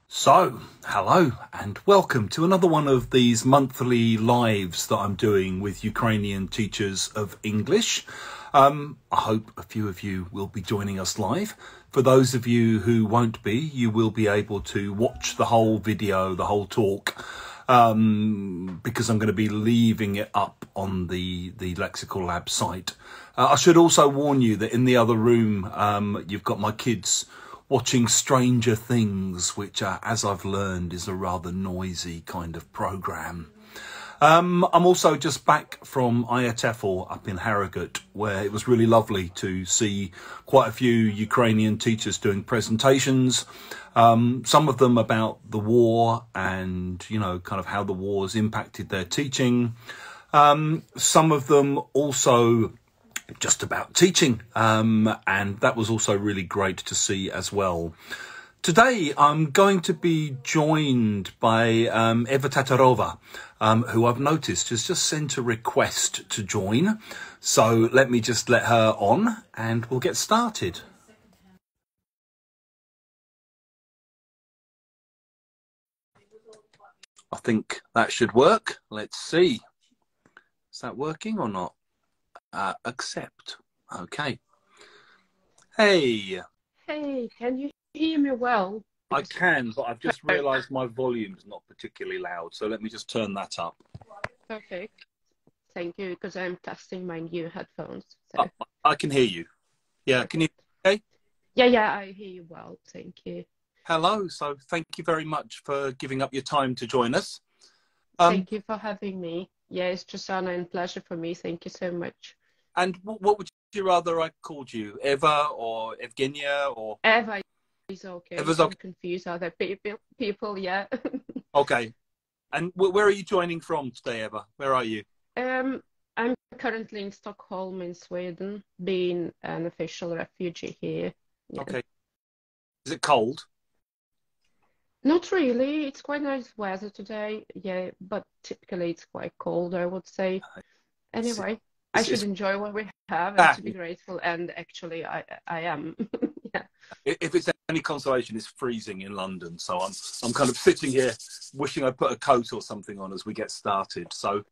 So, hello and welcome to another one of these monthly lives that I'm doing with Ukrainian teachers of English. I hope a few of you will be joining us live. For those of you who won't be, you will be able to watch the whole video, the whole talk, because I'm going to be leaving it up on the Lexical Lab site. I should also warn you that in the other room, you've got my kids watching Stranger Things, which, as I've learned, is a rather noisy kind of program. I'm also just back from IATEFL up in Harrogate, where it was really lovely to see quite a few Ukrainian teachers doing presentations, some of them about the war and, you know, kind of how the war's impacted their teaching. Some of them also just about teaching, and that was also really great to see as well. Today I'm going to be joined by Eva Tatarova, who I've noticed has just sent a request to join. So let me just let her on and we'll get started. I think that should work. Let's see. Is that working or not? Accept. Okay. Hey. Hey, can you hear me well? I can, but I've just realised my volume's not particularly loud, so let me just turn that up. Perfect. Thank you, because I'm testing my new headphones. So. I can hear you. Yeah, can you hear me okay? Yeah, I hear you well. Thank you. Hello. So thank you very much for giving up your time to join us. Thank you for having me. Yeah, it's just an honor and pleasure for me. Thank you so much. And what would you rather I called you? Eva or Evgenia or? Eva is okay. Eva's Don't okay. confuse other people, yeah. Okay. And where are you joining from today, Eva? Where are you? I'm currently in Stockholm in Sweden, being an official refugee here. Yeah. Okay. Is it cold? Not really. It's quite nice weather today, yeah, but typically it's quite cold, I would say. Anyway, I should enjoy what we have and to be grateful, and actually I am. Yeah. If it's any consolation, it's freezing in London, so I'm kind of sitting here wishing I put a coat or something on as we get started. So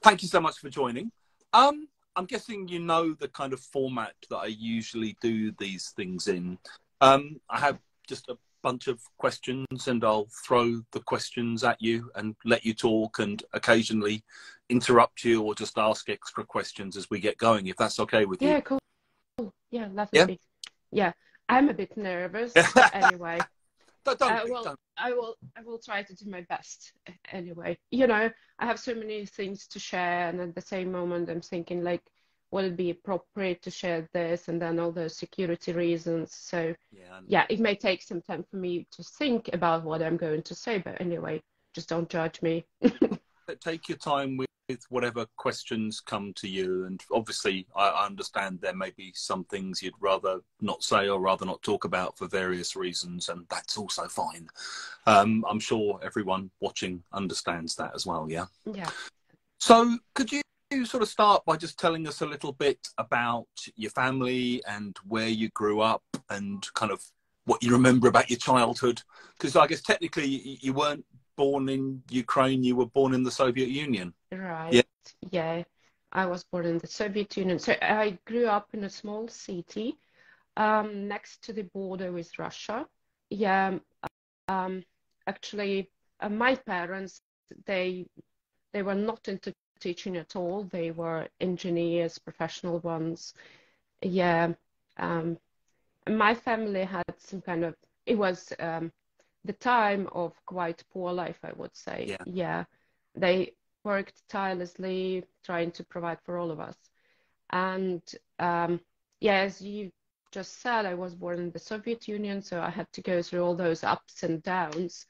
thank you so much for joining. I'm guessing you know the kind of format that I usually do these things in. I have just a bunch of questions and I'll throw the questions at you and let you talk and occasionally interrupt you or just ask extra questions as we get going, if that's okay with you. Yeah, cool. Yeah, lovely. Yeah, I'm a bit nervous, but anyway. I will try to do my best anyway. You know, I have so many things to share, and at the same moment I'm thinking like, will it be appropriate to share this, and then all those security reasons. So yeah, it may take some time for me to think about what I'm going to say, but anyway, just don't judge me. Take your time with whatever questions come to you, and obviously I understand there may be some things you'd rather not say or rather not talk about for various reasons, and that's also fine. I'm sure everyone watching understands that as well. Yeah. So could you sort of start by just telling us a little bit about your family and where you grew up and kind of what you remember about your childhood? Because I guess technically you weren't born in Ukraine, you were born in the Soviet Union. Right. Yeah. I was born in the Soviet Union. So I grew up in a small city next to the border with Russia. Yeah. Actually, my parents, they were not into teaching at all. They were engineers, professional ones. Yeah. My family had some kind of, it was the time of quite poor life, I would say. Yeah. They worked tirelessly trying to provide for all of us. And yeah, as you just said, I was born in the Soviet Union, so I had to go through all those ups and downs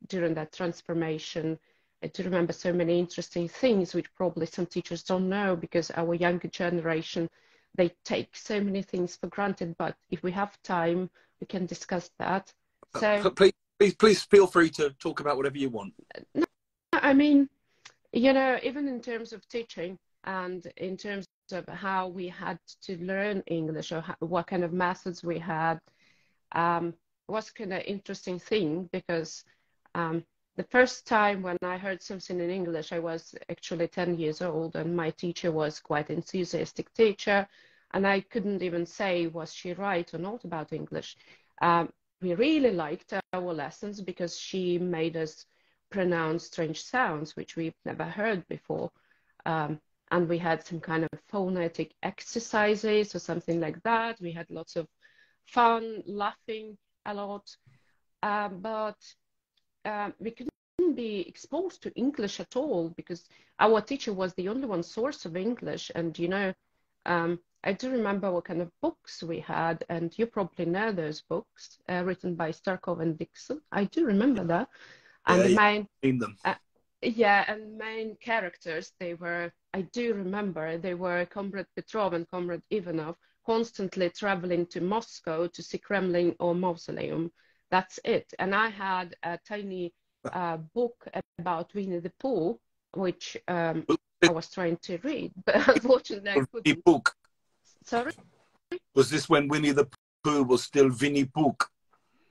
during that transformation. I do remember so many interesting things, which probably some teachers don't know, because our younger generation, they take so many things for granted. But if we have time, we can discuss that. So please feel free to talk about whatever you want. No, I mean, you know, even in terms of teaching and in terms of how we had to learn English, or what kind of methods we had, was kind of interesting thing because the first time when I heard something in English, I was actually 10 years old, and my teacher was quite enthusiastic teacher, and I couldn't even say was she right or not about English. We really liked our lessons because she made us pronounce strange sounds which we've never heard before. And we had some kind of phonetic exercises or something like that. We had lots of fun, laughing a lot, but we couldn't be exposed to English at all because our teacher was the only one source of English. And, you know, I do remember what kind of books we had, and you probably know those books written by Starkov and Dixon. I do remember that. And yeah, the main, seen them. yeah, and main characters, they were, I do remember, they were Comrade Petrov and Comrade Ivanov, constantly traveling to Moscow to see Kremlin or Mausoleum. That's it. And I had a tiny book about Winnie the Pooh, which I was trying to read, but unfortunately I couldn't. Book. Sorry? Was this when Winnie the Pooh was still Winnie Pooh?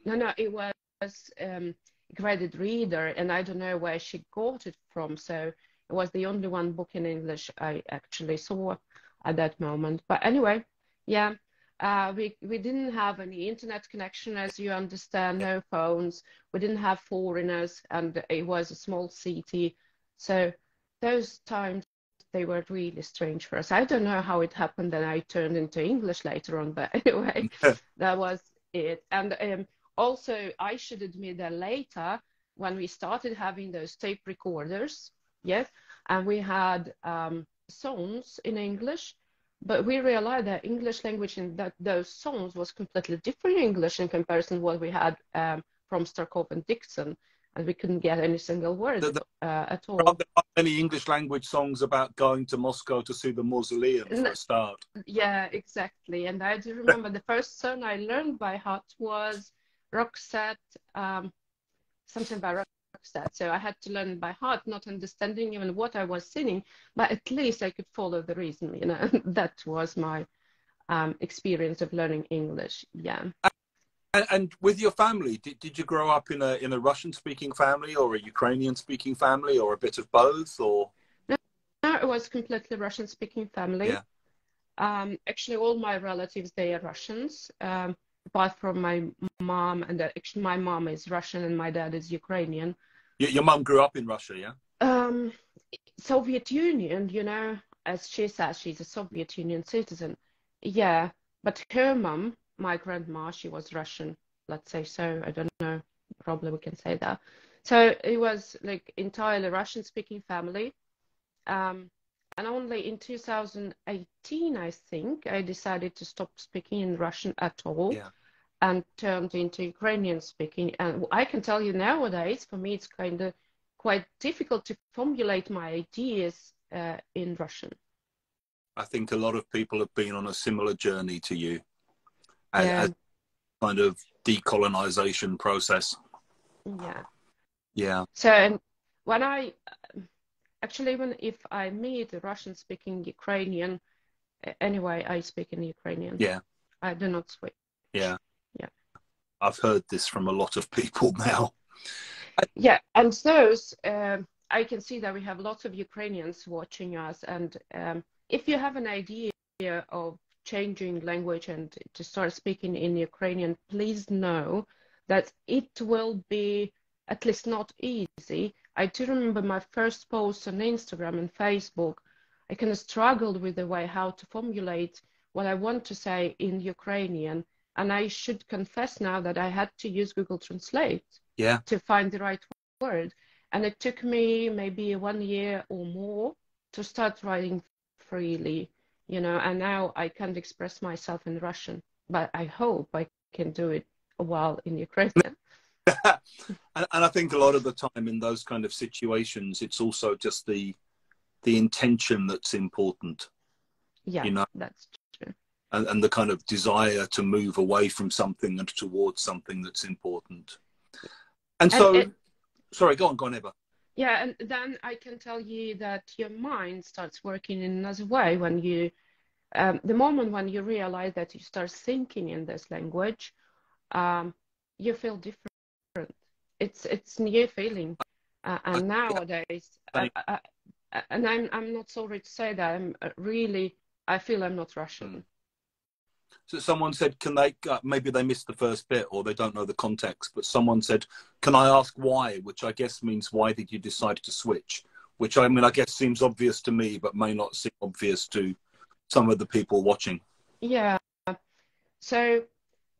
No, it was graded reader, and I don't know where she got it from. So it was the only one book in English I actually saw at that moment. But anyway, yeah, we didn't have any internet connection, as you understand, no phones. We didn't have foreigners, and it was a small city. So those times, they were really strange for us. I don't know how it happened that I turned into English later on, but anyway, that was it. And also, I should admit that later, when we started having those tape recorders, yes, and we had songs in English, but we realized that English language in those songs was completely different English in comparison to what we had from Starkov and Dixon, and we couldn't get any single word at all. There aren't any English language songs about going to Moscow to see the mausoleum for a start. Yeah, exactly. And I do remember the first song I learned by heart was Roxette, something by Roxette. So I had to learn by heart, not understanding even what I was singing, but at least I could follow the reason, you know. That was my experience of learning English. Yeah. And with your family, did you grow up in a Russian-speaking family or a Ukrainian-speaking family or a bit of both? Or No, it was completely Russian-speaking family. Yeah. Actually, all my relatives, they are Russians. Apart from my mom, and actually my mom is Russian and my dad is Ukrainian. Your mum grew up in Russia, yeah? Soviet Union, you know, as she says, she's a Soviet Union citizen. Yeah, but her mom, my grandma, she was Russian, let's say so. I don't know, probably we can say that. So it was like entirely Russian-speaking family. And only in 2018, I think, I decided to stop speaking in Russian at all, Yeah. and turned into Ukrainian speaking. And I can tell you nowadays, for me, it's kind of quite difficult to formulate my ideas in Russian. I think a lot of people have been on a similar journey to you, Yeah. as kind of decolonization process. Yeah. Yeah. So, and when I actually, even if I meet a Russian-speaking Ukrainian, anyway, I speak in Ukrainian. Yeah. I do not switch. Yeah. Yeah. I've heard this from a lot of people now. Yeah, and those, I can see that we have lots of Ukrainians watching us. And if you have an idea of changing language and to start speaking in Ukrainian, please know that it will be at least not easy. I do remember my first post on Instagram and Facebook. I kind of struggled with the way how to formulate what I want to say in Ukrainian. And I should confess now that I had to use Google Translate to find the right word. And it took me maybe 1 year or more to start writing freely, you know, and now I can't express myself in Russian, but I hope I can do it a while in Ukrainian. And I think a lot of the time in those kind of situations, it's also just the intention that's important. Yeah, you know, that's true. And the kind of desire to move away from something and towards something that's important. And so, sorry, go on, Eva. Yeah, and then I can tell you that your mind starts working in another way when you, the moment when you realize that you start thinking in this language, you feel different. It's new feeling, and nowadays, and I'm not sorry to say that I'm really I feel I'm not Russian. So someone said, can they, maybe they missed the first bit or they don't know the context, but someone said, can I ask why? Which I guess means, why did you decide to switch? Which, I mean, I guess seems obvious to me, but may not seem obvious to some of the people watching. Yeah, so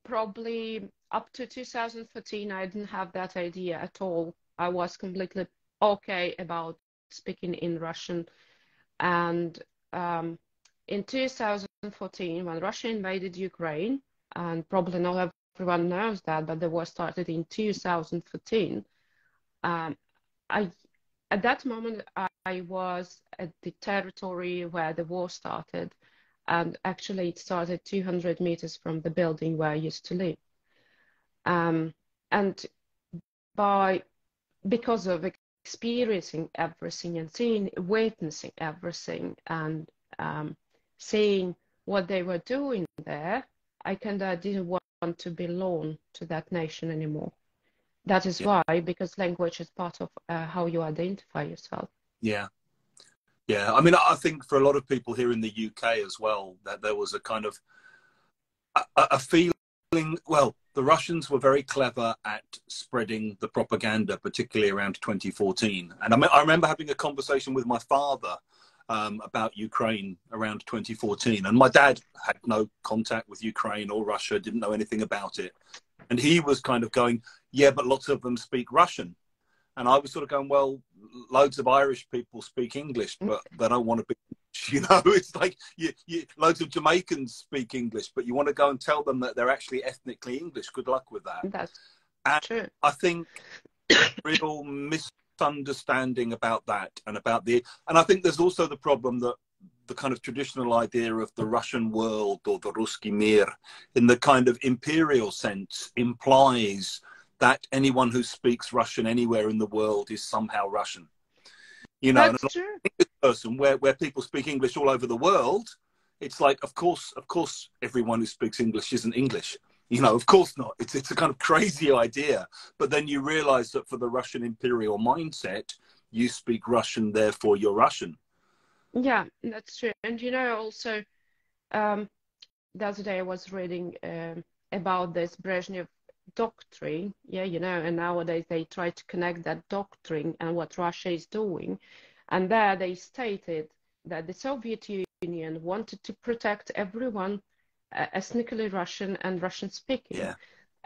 probably up to 2014, I didn't have that idea at all. I was completely okay about speaking in Russian. And in 2014, when Russia invaded Ukraine, and probably not everyone knows that, but the war started in 2014. At that moment, I was at the territory where the war started, and actually it started 200 meters from the building where I used to live. And because of experiencing everything and witnessing everything and seeing what they were doing there, I kind of didn't want to belong to that nation anymore. That is why, because language is part of how you identify yourself. Yeah. Yeah. I mean, I think for a lot of people here in the UK as well, that there was a kind of a feeling, well, the Russians were very clever at spreading the propaganda, particularly around 2014. And I remember having a conversation with my father about Ukraine around 2014. And my dad had no contact with Ukraine or Russia, didn't know anything about it. And he was kind of going, yeah, but lots of them speak Russian. And I was sort of going, well, loads of Irish people speak English, but they don't want to be, you know, it's like loads of Jamaicans speak English, but you want to go and tell them that they're actually ethnically English. Good luck with that. That's true. I think real misunderstanding about that and I think there's also the problem that the kind of traditional idea of the Russian world or the Ruski Mir in the kind of imperial sense implies that anyone who speaks Russian anywhere in the world is somehow Russian. You know, that's true. Person where people speak English all over the world, it's like, of course, everyone who speaks English isn't English. You know, of course not. It's a kind of crazy idea. But then you realize that for the Russian imperial mindset, you speak Russian, therefore you're Russian. Yeah, that's true. And, you know, also, the other day I was reading about this Brezhnev doctrine. Yeah, you know, and nowadays they try to connect that doctrine and what Russia is doing. And there they stated that the Soviet Union wanted to protect everyone ethnically Russian and Russian speaking. Yeah.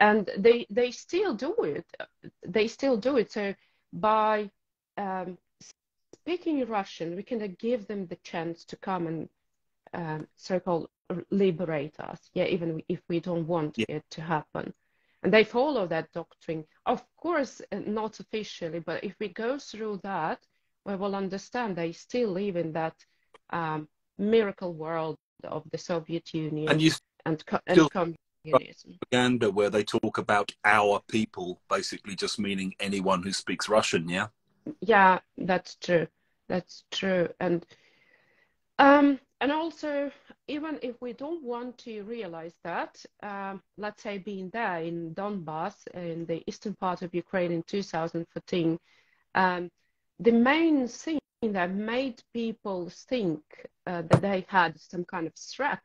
And they still do it. They still do it. So by speaking Russian, we can give them the chance to come and so-called liberate us. Yeah, even if we don't want it to happen. And they follow that doctrine. Of course, not officially, but if we go through that, we will understand they still live in that miracle world of the Soviet Union and communism. Propaganda where they talk about our people, basically just meaning anyone who speaks Russian, yeah? Yeah, that's true. That's true. And also, even if we don't want to realize that, let's say being there in Donbas, in the eastern part of Ukraine in 2014, the main thing that made people think that they had some kind of threat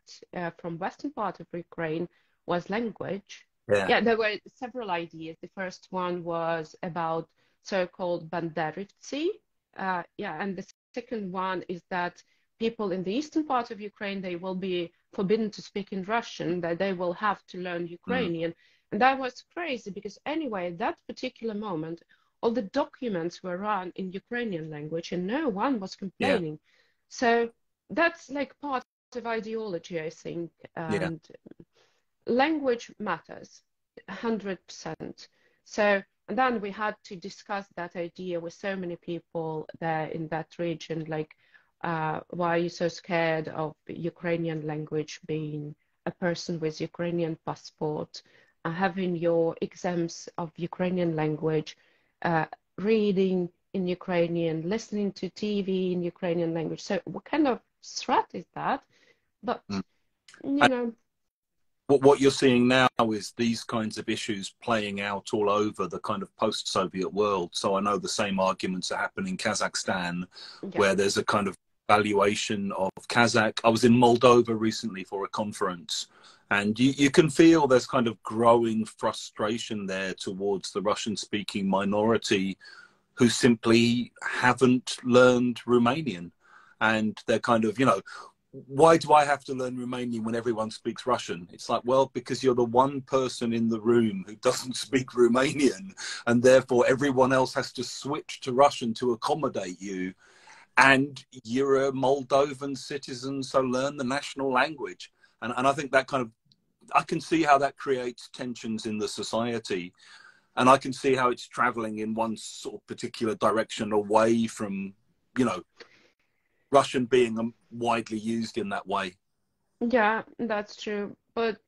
from western part of Ukraine was language. Yeah, there were several ideas. The first one was about so-called Banderivtsi. And the second one is that people in the eastern part of Ukraine, they will be forbidden to speak in Russian, that they will have to learn Ukrainian. And that was crazy because anyway, at that particular moment, all the documents were run in Ukrainian language and no one was complaining. So that's like part of ideology, I think. And language matters, 100%. So, and then we had to discuss that idea with so many people there in that region, like, why are you so scared of Ukrainian language, being a person with Ukrainian passport, having your exams of Ukrainian language, reading in Ukrainian, listening to TV in Ukrainian language. So what kind of threat is that? But, you know. what you're seeing now is these kinds of issues playing out all over the kind of post-Soviet world. So I know the same arguments are happening in Kazakhstan, Yeah. where there's a kind of valuation of Kazakh. I was in Moldova recently for a conference, and you can feel there's kind of growing frustration there towards the Russian-speaking minority who simply haven't learned Romanian. And they're kind of, you know, why do I have to learn Romanian when everyone speaks Russian? It's like, well, because you're the one person in the room who doesn't speak Romanian, and therefore everyone else has to switch to Russian to accommodate you. And you're a Moldovan citizen, so learn the national language. And I think that kind of, I can see how that creates tensions in the society. And I can see how it's traveling in one sort of particular direction away from, you know, Russian being widely used in that way. Yeah, that's true. But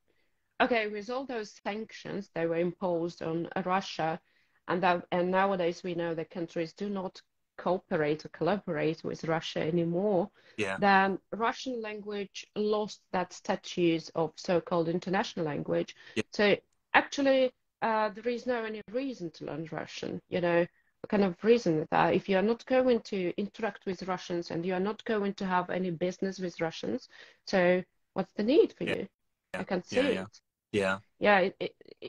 okay, with all those sanctions that were imposed on Russia, and nowadays we know that countries do not cooperate or collaborate with Russia anymore, Yeah. then Russian language lost that status of so-called international language. Yeah. So actually, there is no any reason to learn Russian, you know, kind of reason that if you are not going to interact with Russians and you are not going to have any business with Russians, so what's the need for Yeah. you? Yeah. I can see Yeah. it. Yeah. Yeah,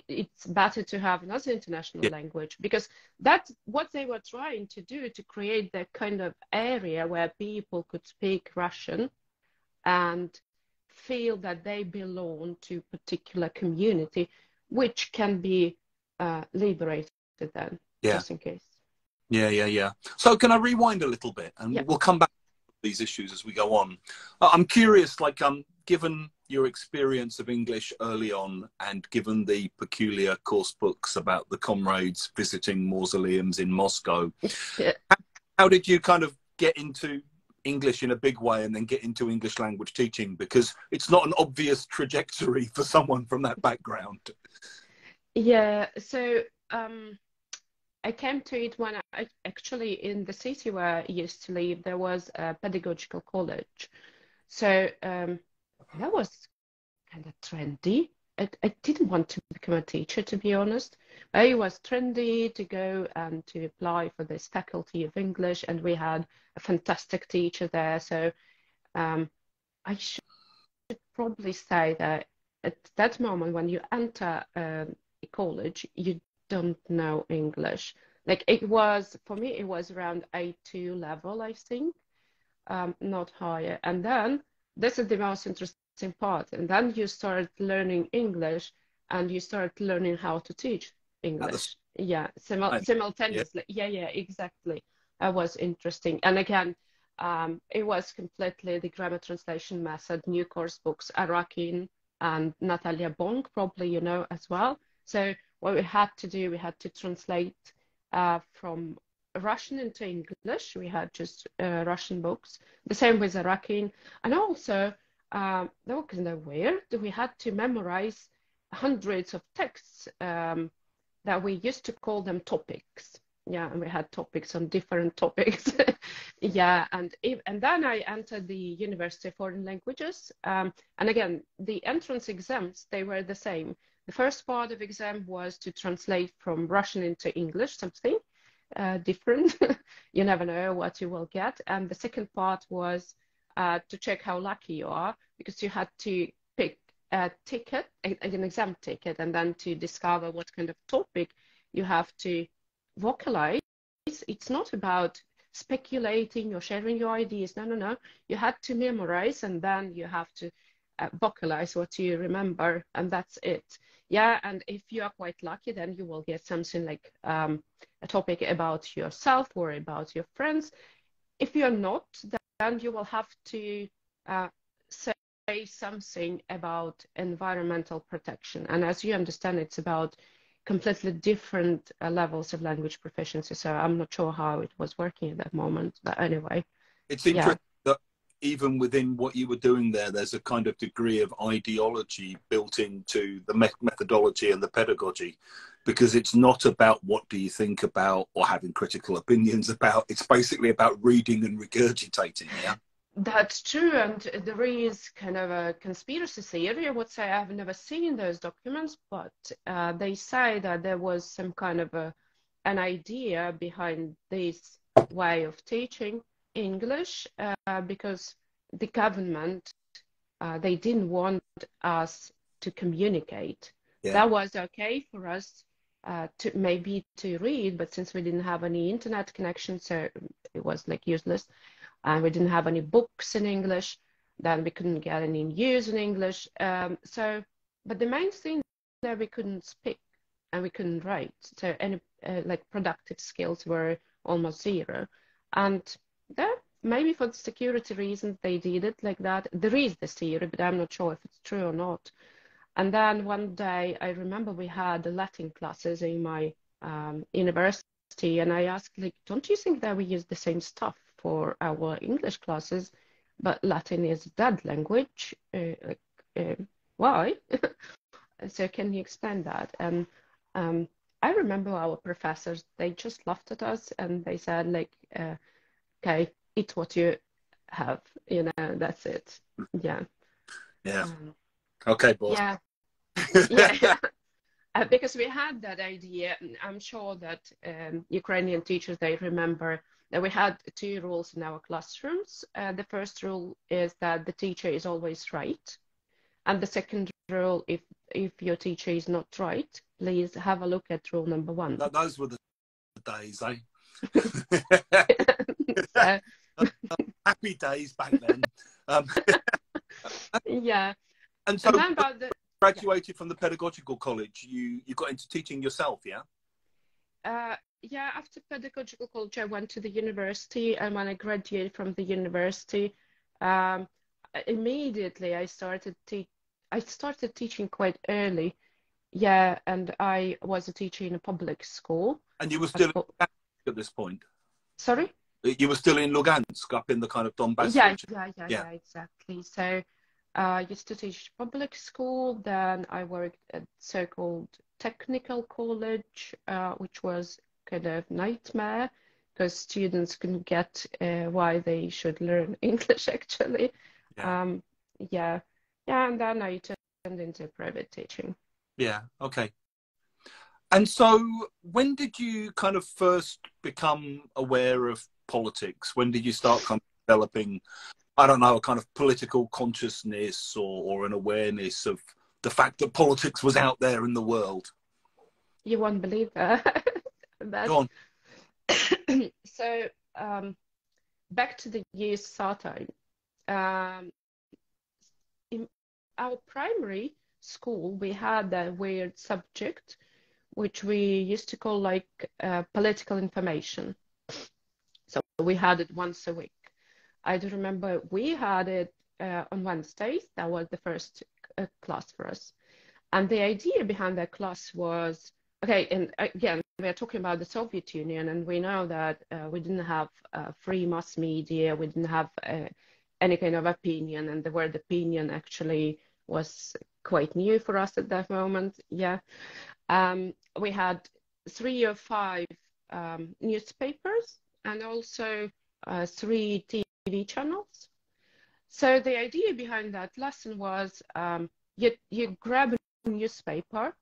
it's better to have another international Yeah. language, because that's what they were trying to do, to create that kind of area where people could speak Russian and feel that they belong to a particular community, which can be liberated then, Yeah. just in case. Yeah. Yeah. Yeah. So can I rewind a little bit, and Yeah. we'll come back to these issues as we go on. I'm curious, like, given your experience of English early on, and given the peculiar course books about the comrades visiting mausoleums in Moscow, Yeah. how did you kind of get into English in a big way and then get into English language teaching? Because it's not an obvious trajectory for someone from that background. Yeah, so I came to it when I actually, in the city where I used to live, there was a pedagogical college. So that was kind of trendy. I didn't want to become a teacher, to be honest. But it was trendy to go and to apply for this faculty of English, and we had a fantastic teacher there. So I should probably say that at that moment when you enter a college, you don't know English. Like it was, for me, it was around A2 level, I think, not higher. And then this is the most interesting part. And then you start learning English and you start learning how to teach English. Yeah, simultaneously. Yeah, yeah, exactly. That was interesting. And again, it was completely the grammar translation method, new course books, Arakin and Natalia Bonk, probably you know as well. So what we had to do, we had to translate from Russian into English. We had just Russian books. The same with Arakin. And also, that was kind of weird. We had to memorize hundreds of texts that we used to call them topics. Yeah, and we had topics on different topics. Yeah, and then I entered the University of Foreign Languages. And again, the entrance exams, they were the same. The first part of exam was to translate from Russian into English, something different. You never know what you will get. And the second part was to check how lucky you are, because you had to pick a ticket, an exam ticket, and then to discover what kind of topic you have to vocalize. It's not about speculating or sharing your ideas. No, no, no. You had to memorize, and then you have to vocalize what you remember, and that's it. Yeah, and if you are quite lucky, then you will get something like a topic about yourself or about your friends. If you're not, then you will have to say something about environmental protection. And as you understand, it's about completely different levels of language proficiency. So I'm not sure how it was working at that moment, but anyway. It's interesting that even within what you were doing there, there's a kind of degree of ideology built into the methodology and the pedagogy, because it's not about what do you think about or having critical opinions about. It's basically about reading and regurgitating. Yeah. That's true, and there is kind of a conspiracy theory. I would say I've never seen those documents, but they say that there was some kind of an idea behind this way of teaching English, because the government, they didn't want us to communicate. Yeah. That was okay for us to maybe to read, but since we didn't have any internet connection, so it was like useless. And we didn't have any books in English, then we couldn't get any news in English. But the main thing that we couldn't speak and we couldn't write. So any like productive skills were almost zero. And that maybe for the security reasons they did it like that. There is this theory, but I'm not sure if it's true or not. And then one day I remember we had the Latin classes in my university, and I asked, like, don't you think that we use the same stuff for our English classes, but Latin is a dead language? Why? So can you explain that? And I remember our professors, they just laughed at us and they said, like, okay, eat what you have, you know, that's it. Yeah. Yeah. Okay, boss. Yeah. Yeah. Because we had that idea, and I'm sure that Ukrainian teachers, they remember that we had two rules in our classrooms. The first rule is that the teacher is always right. And the second rule, if your teacher is not right, please have a look at rule number 1. Those were the days, eh? Happy days back then. Yeah. And so then about graduated from the pedagogical college, you got into teaching yourself, yeah? Yeah, after pedagogical college, I went to the university, and when I graduated from the university, immediately I started teaching quite early. Yeah, and I was a teacher in a public school. And you were still in Lugansk at this point? Sorry? You were still in Lugansk, up in the kind of Donbas region? Yeah, exactly. So I used to teach public school, then I worked at so-called technical college, which was kind of nightmare because students couldn't get why they should learn English actually. Yeah. And then I turned into private teaching. Yeah, okay. And so when did you kind of first become aware of politics? When did you start kind of developing, I don't know, a kind of political consciousness or an awareness of the fact that politics was out there in the world? You won't believe that. Go on. So back to the USSR time. In our primary school, we had a weird subject, which we used to call like political information. So we had it once a week. I do remember we had it on Wednesdays. That was the first class for us. And the idea behind that class was, okay, and again, we are talking about the Soviet Union, and we know that we didn't have free mass media, we didn't have any kind of opinion, and the word opinion actually was quite new for us at that moment. Yeah. We had 3 or 5 newspapers and also 3 TV channels. So the idea behind that lesson was you grab a newspaper,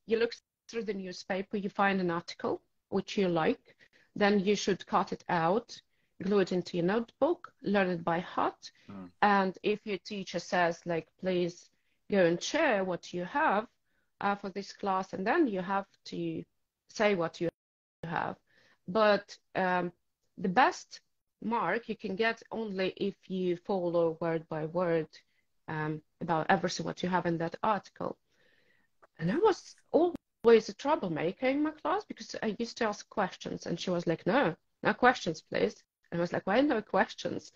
you look through the newspaper, you find an article which you like, then you should cut it out, glue it into your notebook, learn it by heart. And if your teacher says, like, please go and share what you have for this class, and then you have to say what you have. But the best mark you can get only if you follow word by word about everything what you have in that article. And I was always a troublemaker in my class because I used to ask questions, and she was like, no questions, please. And I was like, why no questions?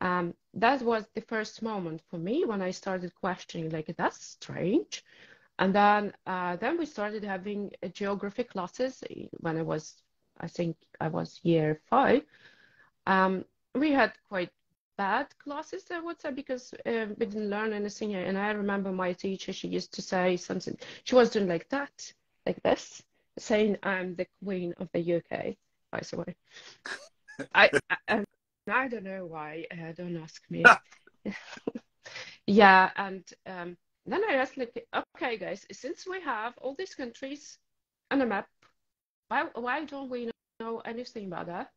That was the first moment for me when I started questioning, like, that's strange. And then we started having geography classes when I think I was year 5. We had quite bad classes, I would say, because we didn't learn anything. And I remember my teacher, she used to say something. She was doing like that, like this, saying, I'm the Queen of the UK, by the way. I don't know why. Don't ask me. Yeah, and then I asked, like, okay, guys, since we have all these countries on a map, why don't we know anything about that?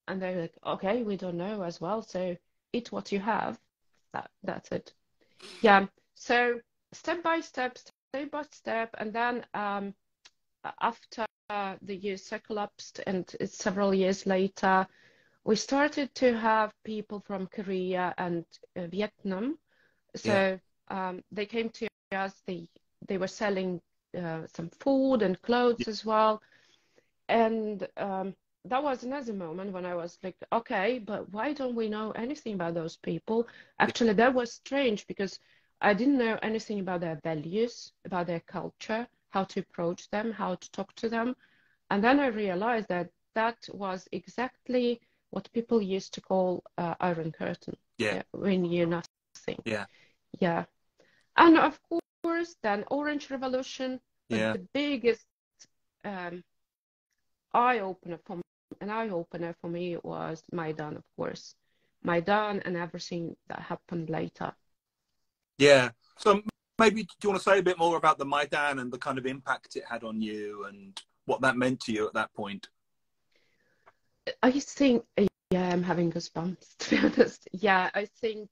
And they're like, okay, we don't know as well, so eat what you have. That's it. Yeah. So step by step, and then after the years collapsed, and several years later, we started to have people from Korea and Vietnam. Yeah. So they came to us. They were selling some food and clothes as well, and that was another moment when I was like, okay, but why don't we know anything about those people? Actually, that was strange because I didn't know anything about their values, about their culture, how to approach them, how to talk to them. And then I realized that that was exactly what people used to call Iron Curtain. Yeah. Yeah, when you know nothing. Yeah. Yeah. And of course, then Orange Revolution, but Yeah. the biggest um, eye-opener for me, an eye-opener for me was Maidan, of course. Maidan and everything that happened later. Yeah. So maybe do you want to say a bit more about the Maidan and the kind of impact it had on you and what that meant to you at that point? I think, yeah, I'm having goosebumps, to be honest. Yeah, I think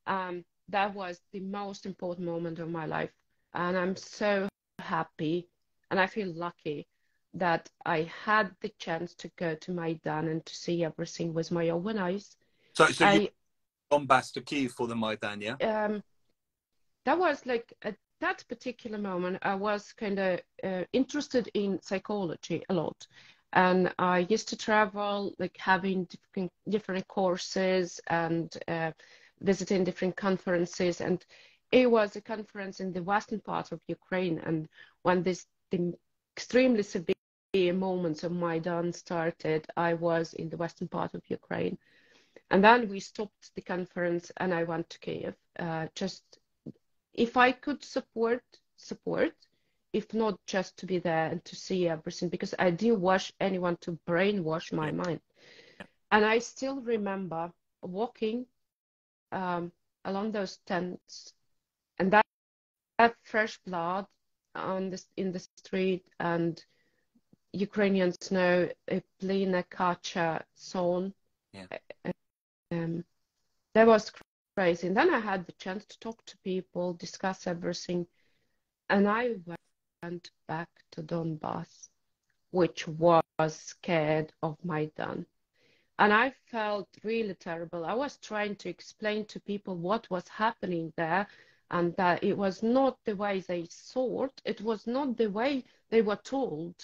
that was the most important moment of my life. And I'm so happy and I feel lucky that I had the chance to go to Maidan and to see everything with my own eyes. So you I Donbas to Kiev for the Maidan, yeah? That was like at that particular moment, I was kind of interested in psychology a lot. And I used to travel, like having different courses and visiting different conferences. And it was a conference in the western part of Ukraine. And when the extremely severe moments of Maidan started, I was in the western part of Ukraine. And then we stopped the conference and I went to Kiev, just if I could support, if not just to be there and to see everything, because I didn't want anyone to brainwash my Yeah. mind. And I still remember walking along those tents and that fresh blood in the street and Ukrainian snow, a Plina Kacha song. Yeah. That was crazy. And then I had the chance to talk to people, discuss everything. And I went back to Donbas, which was scared of Maidan. And I felt really terrible. I was trying to explain to people what was happening there and that it was not the way they thought. It was not the way they were told.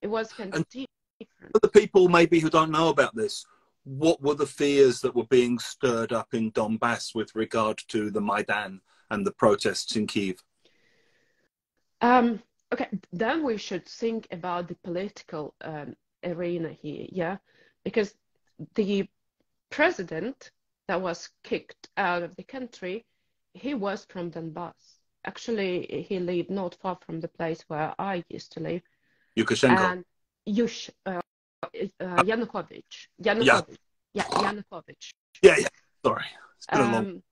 It was kind And of different. for the people maybe who don't know about this, what were the fears that were being stirred up in Donbass with regard to the Maidan and the protests in Kiev? Okay, then we should think about the political arena here, yeah? Because the president that was kicked out of the country, he was from Donbas. Actually, he lived not far from the place where I used to live. Lukashenko. And Yanukovych. Yeah. Yeah, Yanukovych. Yeah. Yeah. Sorry. It's been a long.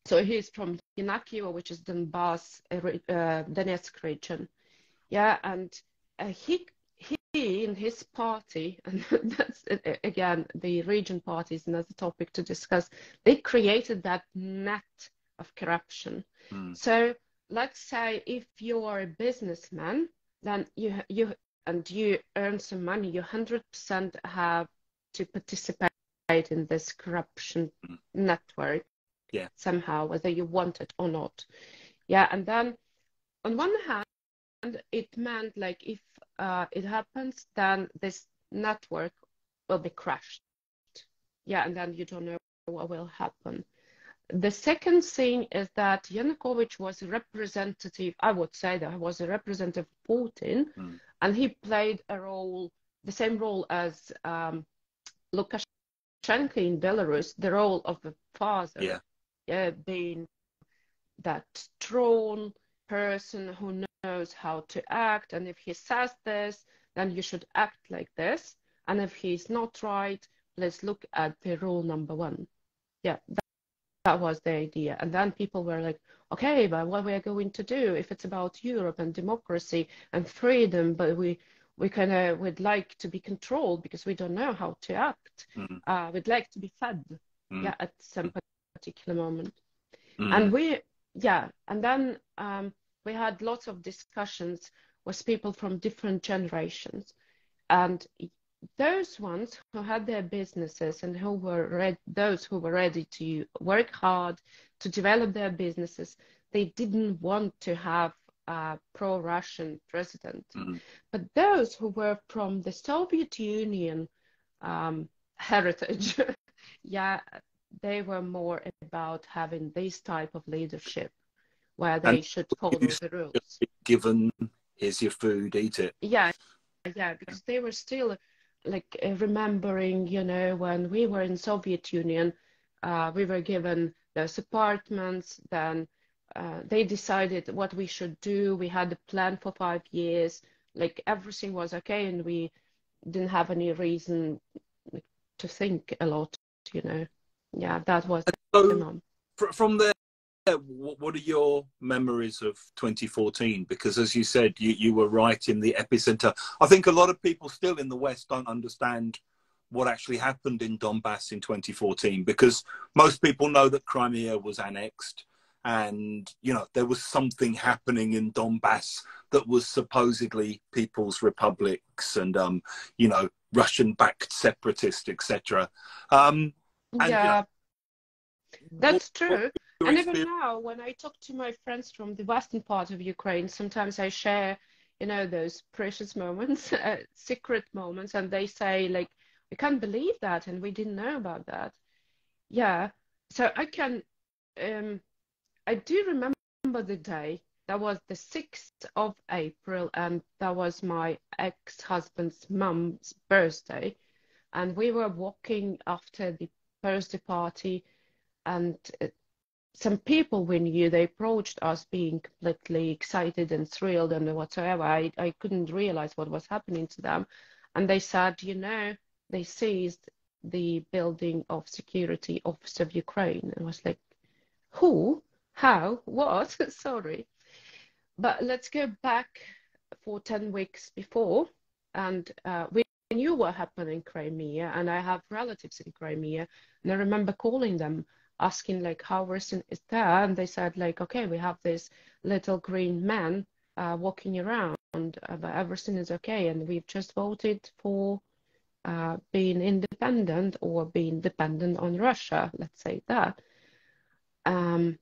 So he's from Yanakievo, which is Donbas, Donetsk region. Yeah, and he in his party, and that's again the region party is another topic to discuss. They created that net of corruption. So let's say if you are a businessman, then you earn some money, you 100% have to participate in this corruption network. Yeah. Somehow, whether you want it or not. Yeah, and then on one hand, it meant like if it happens, then this network will be crashed. Yeah, and then you don't know what will happen. The second thing is that Yanukovych was a representative, I would say that he was a representative of Putin, and he played a role, the same role as Lukashenko in Belarus, the role of the father, being that strong person who knows how to act, and if he says this, then you should act like this, and if he's not right, let's look at the rule number one. Yeah, that was the idea. And then people were like, okay, but what we are going to do if it's about Europe and democracy and freedom, but we kind of would like to be controlled because we don't know how to act. We'd like to be fed, yeah, at some particular moment. And and then we had lots of discussions with people from different generations. And those ones who had their businesses and who were those who were ready to work hard to develop their businesses, they didn't want to have a pro-Russian president. But those who were from the Soviet Union heritage, yeah, they were more about having this type of leadership where they should follow the rules. Given, here's your food, eat it. Yeah, because they were still like remembering, you know, when we were in Soviet Union, we were given those apartments, then they decided what we should do. We had a plan for 5 years, like everything was okay, and we didn't have any reason to think a lot, you know. Yeah, that was the mom. From there, what are your memories of 2014? Because as you said, you were right in the epicenter. I think a lot of people still in the West don't understand what actually happened in Donbas in 2014, because most people know that Crimea was annexed and, you know, there was something happening in Donbas that was supposedly people's republics and, you know, Russian-backed separatists, etc. Yeah, that's true. And even now, when I talk to my friends from the western part of Ukraine, sometimes I share, you know, those precious moments, secret moments, and they say, like, we can't believe that, and we didn't know about that. Yeah, so I can, I do remember the day. That was the 6th of April, and that was my ex-husband's mum's birthday. And we were walking after the birthday party, and some people we knew, they approached us being completely excited and thrilled and whatsoever. I couldn't realize what was happening to them. And they said, you know, they seized the building of security office of Ukraine. And I was like, who? How? What? Sorry. But let's go back for 10 weeks before. And we knew what happened in Crimea. And I have relatives in Crimea. And I remember calling them, asking like how everything is there, and they said like, okay, we have this little green man walking around, but everything is okay, and we've just voted for being independent or being dependent on Russia, let's say that. And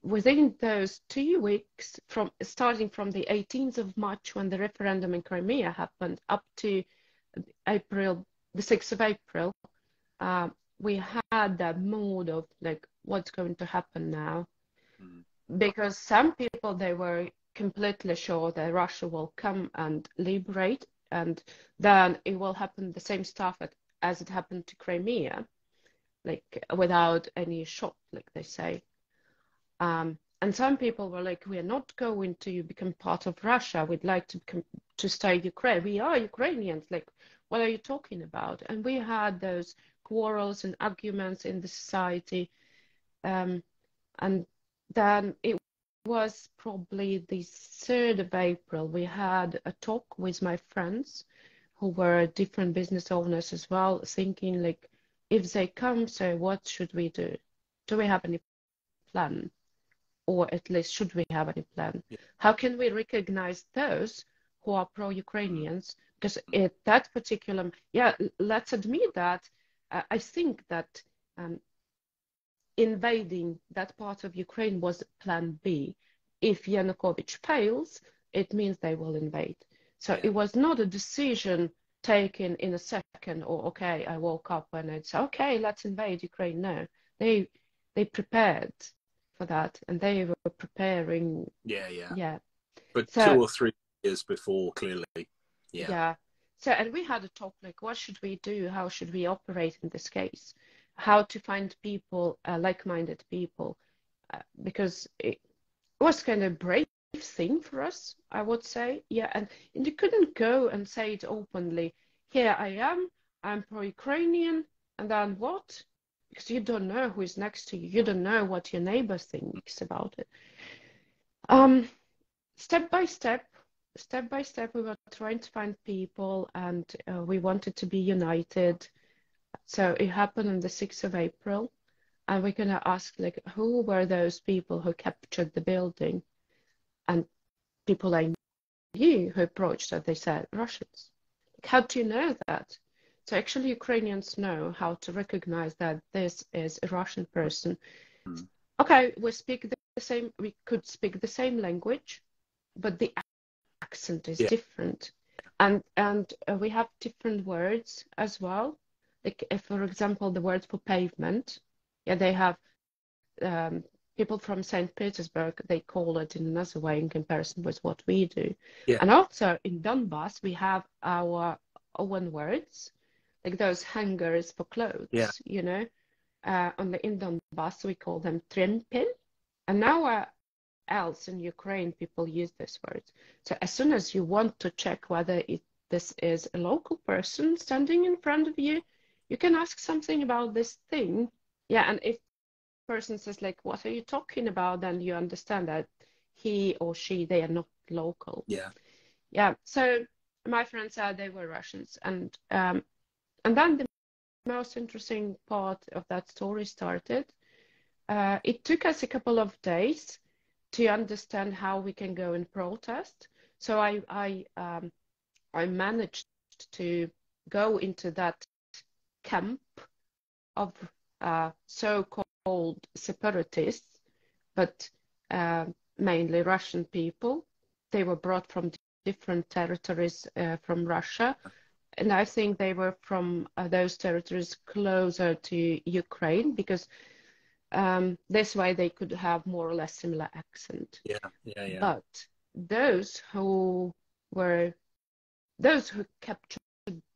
within those 2 weeks, from starting from the 18th of March when the referendum in Crimea happened up to April, the 6th of April, we had that mood of like, what's going to happen now? Because some people, they were completely sure that Russia will come and liberate, and then it will happen the same stuff as it happened to Crimea, like without any shock, like they say. And some people were like, we are not going to become part of Russia. We'd like to stay Ukraine. We are Ukrainians. Like, what are you talking about? And we had those quarrels and arguments in the society. And then it was probably the 3rd of April. We had a talk with my friends who were different business owners as well, thinking like, if they come, so what should we do? Do we have any plan? Or at least should we have any plan? Yeah. How can we recognize those who are pro-Ukrainians? Because at that particular, yeah, let's admit that I think that invading that part of Ukraine was plan B. If Yanukovych fails, it means they will invade. So it was not a decision taken in a second, or okay, I woke up and it's okay, let's invade Ukraine. No, they prepared for that, and they were preparing. But so, 2 or 3 years before, clearly. So, and we had a talk like, what should we do? How should we operate in this case? How to find people, like-minded people, because it was kind of brave thing for us, I would say. Yeah, and you couldn't go and say it openly. Here I am. I'm pro-Ukrainian, and then what? Because you don't know who is next to you. You don't know what your neighbor thinks about it. Step by step, we were trying to find people, and we wanted to be united. So it happened on the 6th of April, and we're gonna ask, like, who were those people who captured the building? And people I knew who approached us, they said Russians. How do you know that? So actually, Ukrainians know how to recognize that this is a Russian person. Mm. Okay, we could speak the same language, but the accent is different, and we have different words as well. Like, if, for example, the word for pavement, yeah, they have people from St. Petersburg, they call it in another way in comparison with what we do. Yeah. And also in Donbas, we have our own words, like those hangers for clothes, you know. In Donbas, we call them trempel. And now else in Ukraine, people use this word. So as soon as you want to check whether this is a local person standing in front of you, you can ask something about this thing. Yeah, and if person says, like, what are you talking about, then you understand that he or she, they are not local. Yeah, so my friends said they were Russians, and then the most interesting part of that story started. It took us a couple of days to understand how we can go and protest. So I managed to go into that camp of so-called separatists, but mainly Russian people. They were brought from different territories from Russia, and I think they were from those territories closer to Ukraine, because this way they could have more or less similar accent. But those who captured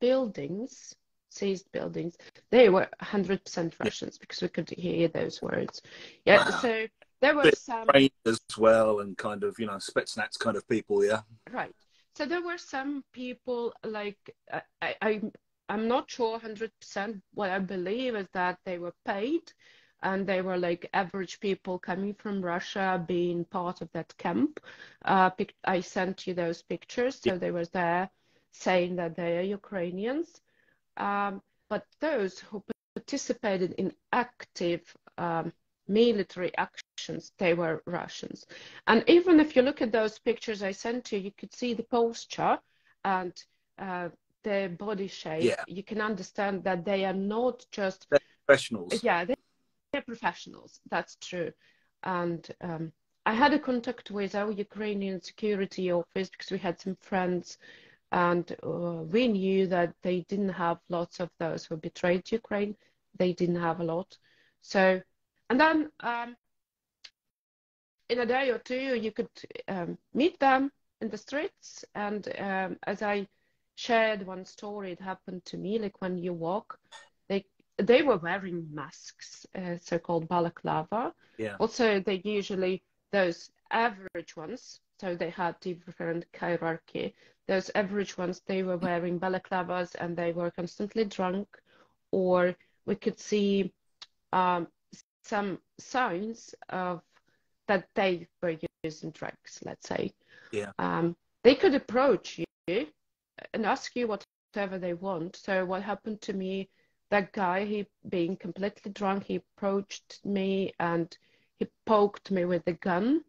buildings, seized buildings, they were 100% Russians, because we could hear those words. Yeah, wow. So there were some as well, and kind of, you know, Spetsnaz kind of people. Yeah, right. So there were some people, like, I'm not sure 100%. What I believe is that they were paid, and they were like average people coming from Russia, being part of that camp. I sent you those pictures, so they were there saying that they are Ukrainians. But those who participated in active military actions, they were Russians. And even if you look at those pictures I sent you, you could see the posture and their body shape. Yeah. You can understand that they are not just professionals. Yeah, they're professionals. That's true. And I had a contact with our Ukrainian security office, because we had some friends, and we knew that they didn't have lots of those who betrayed Ukraine. They didn't have a lot. So, and then in a day or two, you could meet them in the streets. And as I shared one story, it happened to me, like when you walk, they were wearing masks, so-called balaclava. Yeah. Also, they usually, those average ones, so they had different hierarchy. Those average ones, they were wearing balaclavas, and they were constantly drunk, or we could see some signs of that they were using drugs, let's say. Yeah. They could approach you and ask you whatever they want. So what happened to me, that guy, he being completely drunk, he approached me and he poked me with a gun,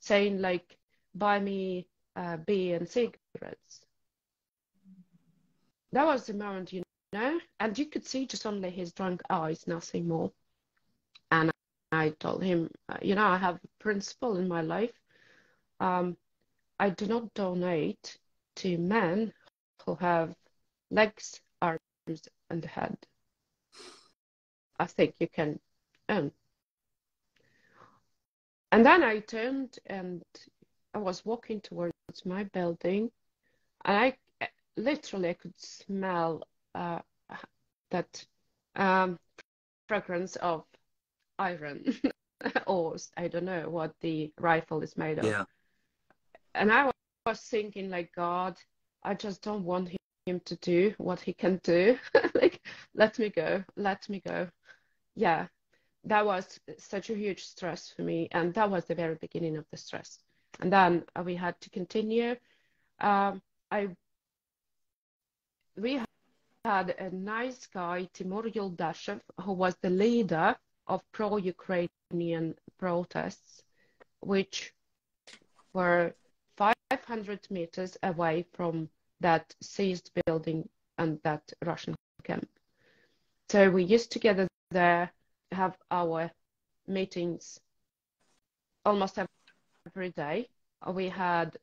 saying, like, buy me beer and cigarettes. That was the moment, you know, and you could see just only his drunk eyes, nothing more. And I told him, you know, I have a principle in my life. I do not donate to men who have legs, arms, and head. I think you can earn. And then I turned and I was walking towards my building, and I could smell that fragrance of iron or I don't know what the rifle is made of. Yeah. And I was thinking, like, God, I just don't want him to do what he can do. Like, let me go, let me go. Yeah, that was such a huge stress for me, and that was the very beginning of the stress. And then we had to continue. I we had a nice guy, Timur Yuldashev, who was the leader of pro-Ukrainian protests, which were 500 meters away from that seized building and that Russian camp. So we used to gather there, have our meetings almost every day. We had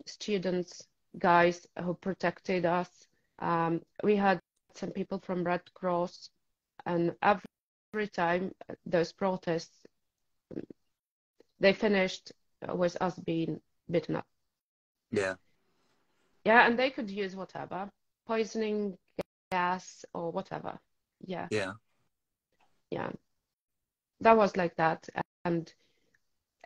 students, guys who protected us. We had some people from Red Cross, and every time those protests, they finished with us being beaten up. Yeah. Yeah, and they could use whatever, poisoning gas or whatever. Yeah. Yeah. Yeah. That was like that. And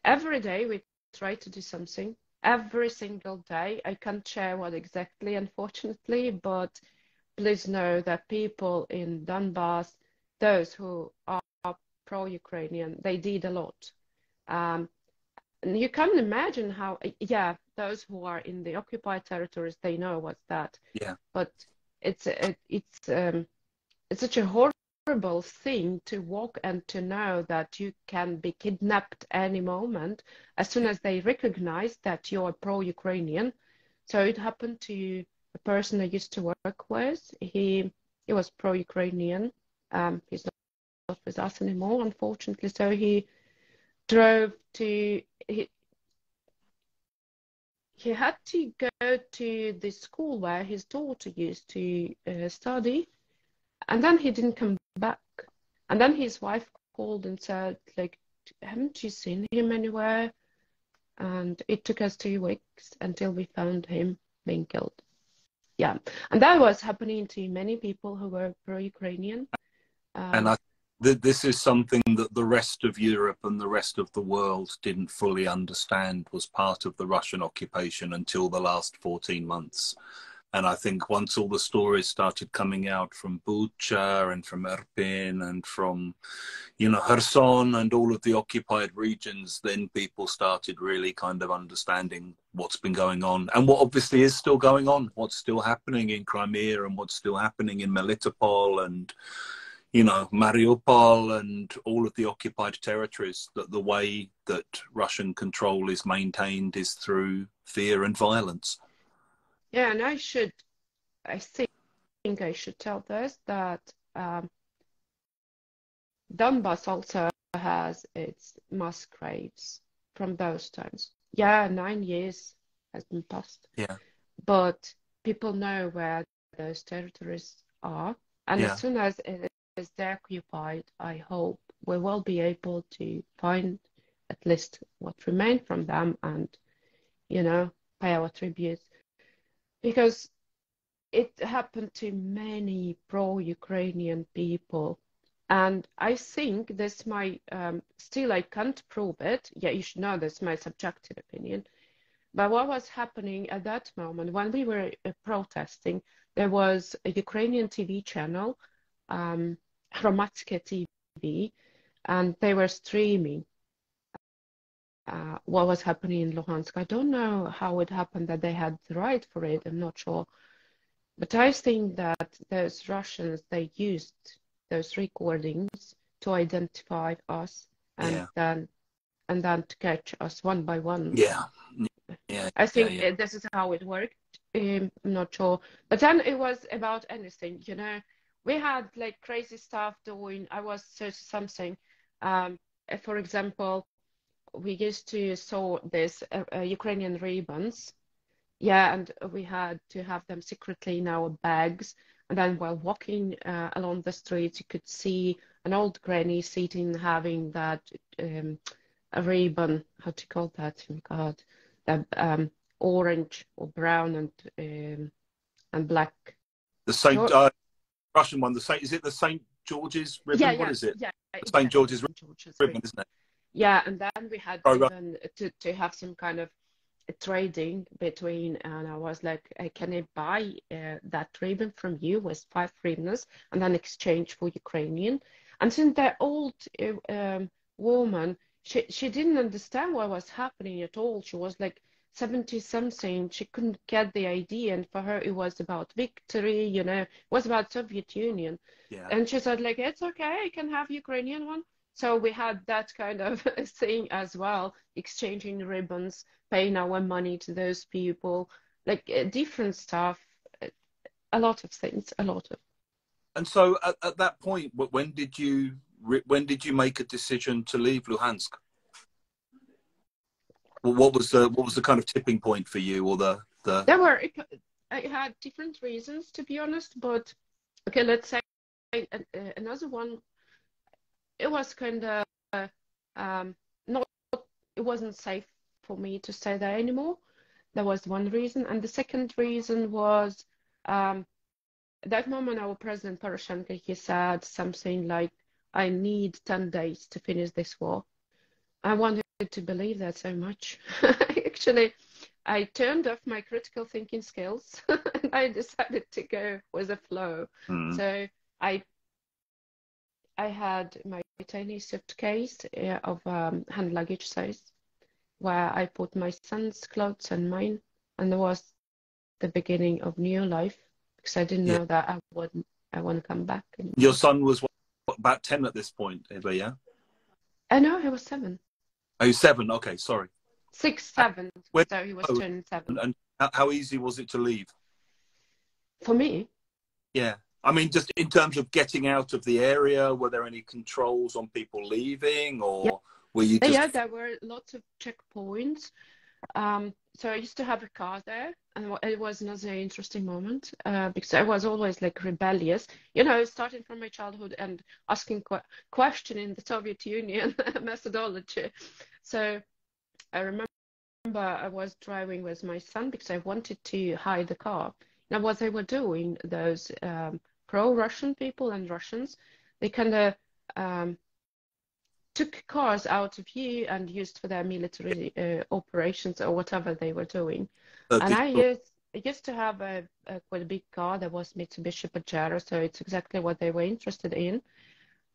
every day we try to do something. Every single day. I can't share what exactly, unfortunately, but please know that people in Donbas, those who are pro-Ukrainian, they did a lot. And you can imagine how, yeah, those who are in the occupied territories, they know what's that. Yeah. But it's such a horrible thing to walk and to know that you can be kidnapped any moment as soon as they recognize that you're pro-Ukrainian. So it happened to a person I used to work with. He was pro-Ukrainian. He's not with us anymore, unfortunately. So he drove to he had to go to the school where his daughter used to study, and then he didn't come back. And then his wife called and said, like, haven't you seen him anywhere? And it took us 2 weeks until we found him being killed. Yeah, and that was happening to many people who were pro-Ukrainian. And this is something that the rest of Europe and the rest of the world didn't fully understand was part of the Russian occupation until the last 14 months. And I think once all the stories started coming out from Bucha and from Irpin and from, you know, Kherson and all of the occupied regions, then people started really kind of understanding what's been going on and what obviously is still going on, what's still happening in Crimea and what's still happening in Melitopol and, you know, Mariupol and all of the occupied territories, that the way that Russian control is maintained is through fear and violence. Yeah, and I think I should tell this, that Donbas also has its mass graves from those times. Yeah, 9 years has been passed. Yeah. But people know where those territories are. And Yeah. as soon as it is occupied, I hope we will be able to find at least what remained from them and, you know, pay our tribute. Because it happened to many pro-Ukrainian people. And I think this might, still I can't prove it. Yeah, you should know this, my subjective opinion. But what was happening at that moment, when we were protesting, there was a Ukrainian TV channel, Hromadske TV, and they were streaming what was happening in Luhansk. I don't know how it happened that they had the right for it, I'm not sure. But I think that those Russians, they used those recordings to identify us and then to catch us one by one. Yeah. I think this is how it worked. I'm not sure. But then it was about anything, you know. We had like crazy stuff doing. I was searching something. For example, we used to sew this Ukrainian ribbons. Yeah, and we had to have them secretly in our bags. And then while walking along the streets, you could see an old granny sitting, having that a ribbon. How to call that? Oh God, that orange or brown and black. The Saint Russian one. Is it the Saint George's ribbon? Yeah, what is it? Yeah, the Saint George's ribbon, isn't it? Yeah, and then we had even to have some kind of trading between, and I was like, can I buy that ribbon from you with 5 hryvnias and then exchange for Ukrainian? And since the old woman, she didn't understand what was happening at all. She was like 70 something. She couldn't get the idea, and for her it was about victory, you know, it was about Soviet Union. Yeah. And she said like, it's okay, I can have Ukrainian one. So we had that kind of thing as well, exchanging ribbons, paying our money to those people, like different stuff, a lot of things, a lot of. And so at that point, when did you make a decision to leave Luhansk? What was the kind of tipping point for you, or the? There were, I had different reasons, to be honest, but okay, let's say another one, it was kind of not, it wasn't safe for me to stay there anymore. That was one reason. And the second reason was at that moment, our President Poroshenko, he said something like, I need 10 days to finish this war. I wanted to believe that so much. Actually, I turned off my critical thinking skills and I decided to go with the flow. Mm. So I had my tiny suitcase of hand luggage size, where I put my son's clothes and mine, and it was the beginning of new life, because I didn't know that I want to come back anymore. Your son was what, about 10 at this point, Eva, yeah? No, he was 7. Oh, 7. Okay, sorry. 6, 7. So he was turning 7. And how easy was it to leave? For me? Yeah. I mean, just in terms of getting out of the area, were there any controls on people leaving, or were you just... Yeah, there were lots of checkpoints. So I used to have a car there, and it was another interesting moment because I was always like rebellious, you know, starting from my childhood and asking questioning the Soviet Union methodology. So I remember I was driving with my son because I wanted to hide the car. Now, what they were doing, those pro-Russian people and Russians, they kind of took cars out of view and used for their military operations or whatever they were doing. And I used to have a quite a big car that was Mitsubishi Pajero, so it's exactly what they were interested in.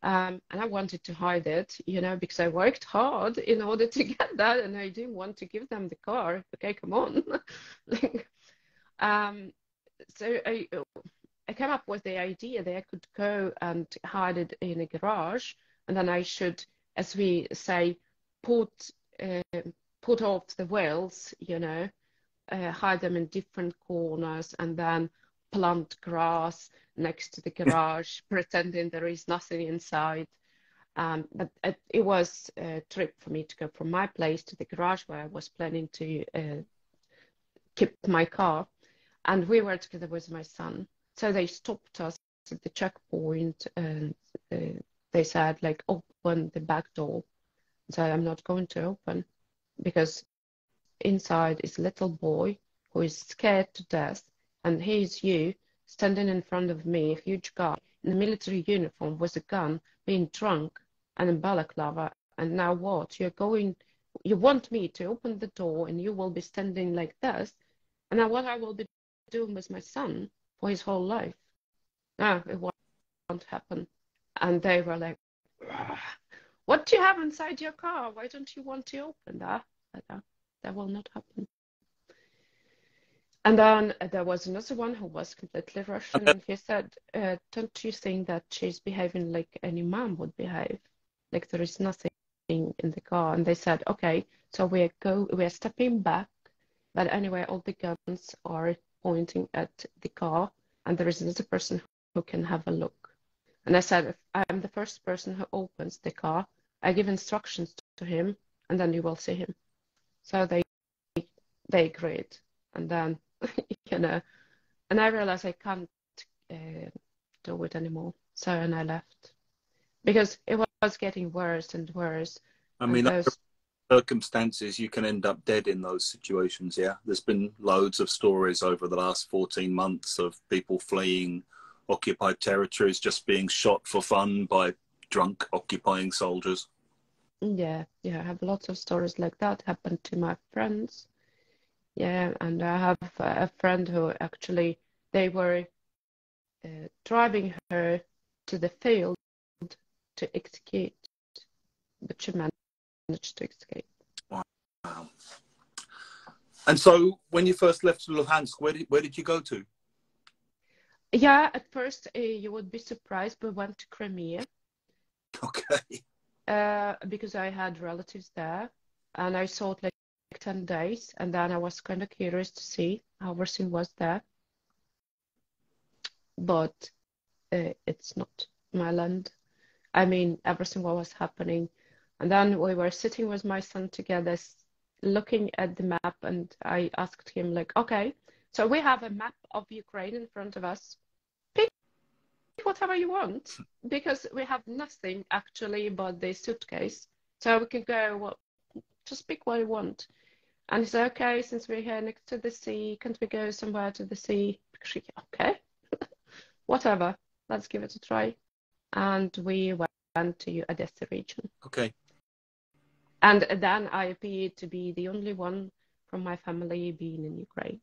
And I wanted to hide it, you know, because I worked hard in order to get that, and I didn't want to give them the car. Okay, come on. So I came up with the idea that I could go and hide it in a garage, and then I should, as we say, put off the wheels, you know, hide them in different corners, and then plant grass next to the garage, pretending there is nothing inside. But it was a trip for me to go from my place to the garage where I was planning to keep my car. And we were together with my son. So they stopped us at the checkpoint, and they said, like, open the back door. So I'm not going to open, because inside is a little boy who is scared to death, and here's you standing in front of me, a huge guy in a military uniform with a gun, being drunk and in balaclava. And now what? You want me to open the door, and you will be standing like this, and now what I will be doing with my son for his whole life? No, it won't happen. And they were like, what do you have inside your car? Why don't you want to open that? That will not happen. And then there was another one who was completely Russian, and he said, don't you think that she's behaving like any mom would behave? Like there is nothing in the car. And they said, okay, so we're stepping back, but anyway, all the guns are pointing at the car, and there is another person who can have a look. And I said, if I'm the first person who opens the car, I give instructions to him, and then you will see him. So they agreed. And then, you know, and I realized I can't do it anymore. So, and I left, because it was getting worse and worse. I mean, circumstances, you can end up dead in those situations. Yeah, there's been loads of stories over the last 14 months of people fleeing occupied territories, just being shot for fun by drunk occupying soldiers. Yeah, I have lots of stories like that happen to my friends. Yeah, and I have a friend who actually they were driving her to the field to execute, but she managed to escape. Wow. And so when you first left Luhansk, where did you go to? Yeah, at first you would be surprised, we went to Crimea Okay. because I had relatives there, and I saw it like 10 days, and then I was kind of curious to see how everything was there. But it's not my land. I mean, everything what was happening. And then we were sitting with my son together, looking at the map, and I asked him, like, okay, so we have a map of Ukraine in front of us. Pick whatever you want, because we have nothing actually but the suitcase. So we can go, well, just pick what you want. And he said, okay, since we're here next to the sea, can't we go somewhere to the sea? Okay, whatever, let's give it a try. And we went to Adessa region. Okay. And then I appeared to be the only one from my family being in Ukraine.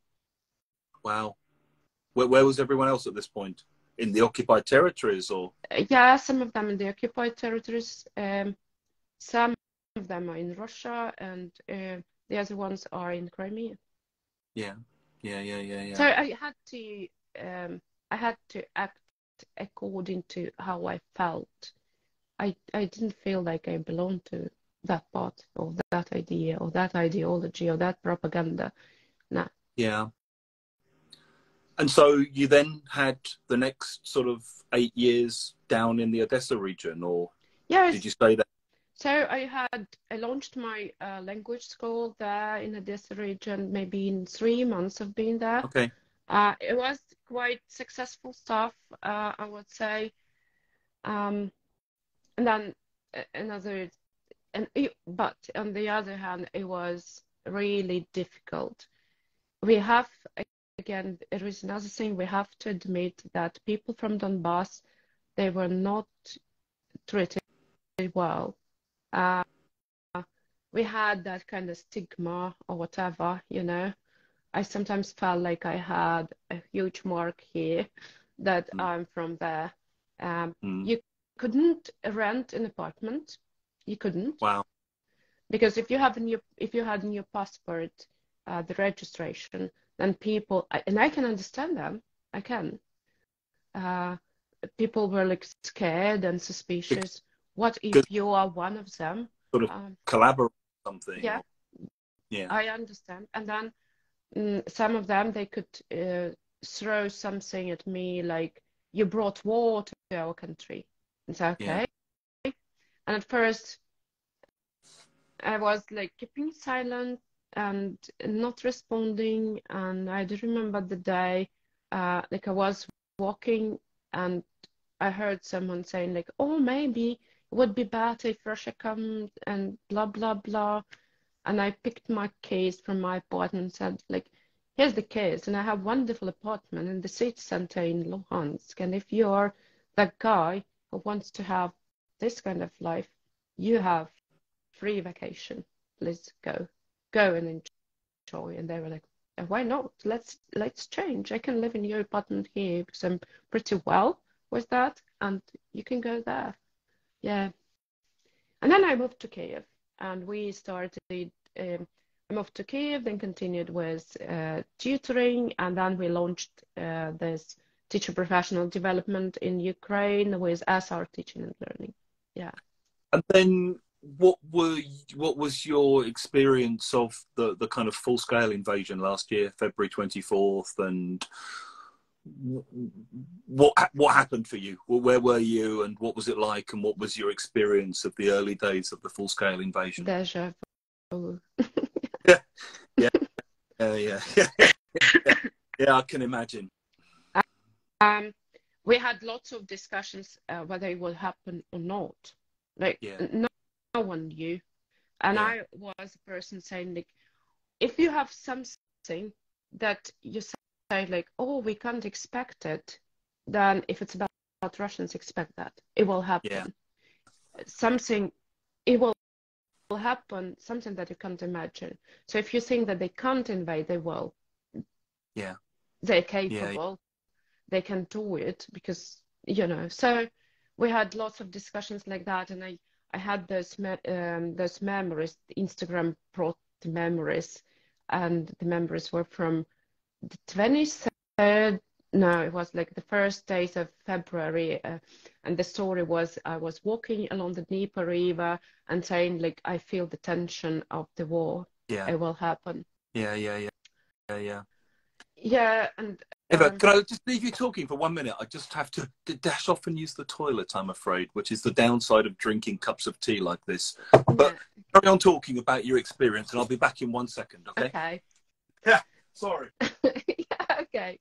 Wow. Where was everyone else at this point? In the occupied territories, or? Yeah, some of them in the occupied territories. Some of them are in Russia, and the other ones are in Crimea. Yeah. So I had to act according to how I felt. I didn't feel like I belonged to that part or that idea or that ideology or that propaganda. No. Yeah. And so you then had the next sort of 8 years down in the Odessa region, or Yes. did you stay there? So I launched my language school there in Adessa region, maybe in 3 months of being there. Okay. It was quite successful stuff, I would say. And then but on the other hand, it was really difficult. Again, there is another thing we have to admit that people from Donbas, they were not treated well. We had that kind of stigma or whatever, you know. I sometimes felt like I had a huge mark here that I'm from there. You couldn't rent an apartment. You couldn't. Wow. Because if you had in your passport the registration, then people, and I can understand them, I can. People were like scared and suspicious. What if you are one of them? Sort of collaborate something. Yeah, yeah. I understand. And then some of them, they could throw something at me like, you brought war to our country. It's okay. Yeah. And at first, I was like keeping silent and not responding. And I do remember the day, like I was walking and I heard someone saying like, oh, maybe it would be better if Russia comes and blah, blah, blah. And I picked my keys from my apartment and said like, here's the keys. And I have a wonderful apartment in the city center in Luhansk. And if you're that guy who wants to have this kind of life, you have free vacation. Please go and enjoy. And they were like, why not? Let's change. I can live in your apartment here because I'm pretty well with that, and you can go there. Yeah. And then I moved to Kiev, and we started. I moved to Kiev, then continued with tutoring, and then we launched this teacher professional development in Ukraine with SR teaching and learning. Yeah. And then what was your experience of the kind of full-scale invasion last year, February 24th, and what happened for you? Where were you, and what was it like, and what was your experience of the early days of the full-scale invasion? Deja vu. yeah, I can imagine. We had lots of discussions whether it will happen or not. Like no one knew, and I was a person saying like, if you have something that you say like, oh, we can't expect it, then if it's about Russians, expect that it will happen. Something, it will happen something that you can't imagine. So if you think that they can't invade, they will. Yeah. They're Yeah. capable. They can do it because, you know. So we had lots of discussions like that, and I had those memories. Instagram brought the memories, and the memories were from the 23rd. No, it was like the first days of February, and the story was I was walking along the Dnieper River and saying like I feel the tension of the war. Yeah. It will happen. Yeah. Yeah. Yeah. Yeah. Yeah. Yeah, and Eva, can I just leave you talking for 1 minute? I just have to dash off and use the toilet, I'm afraid, which is the downside of drinking cups of tea like this. But yeah, carry on talking about your experience, and I'll be back in 1 second, okay? okay. Yeah, sorry. Yeah, okay.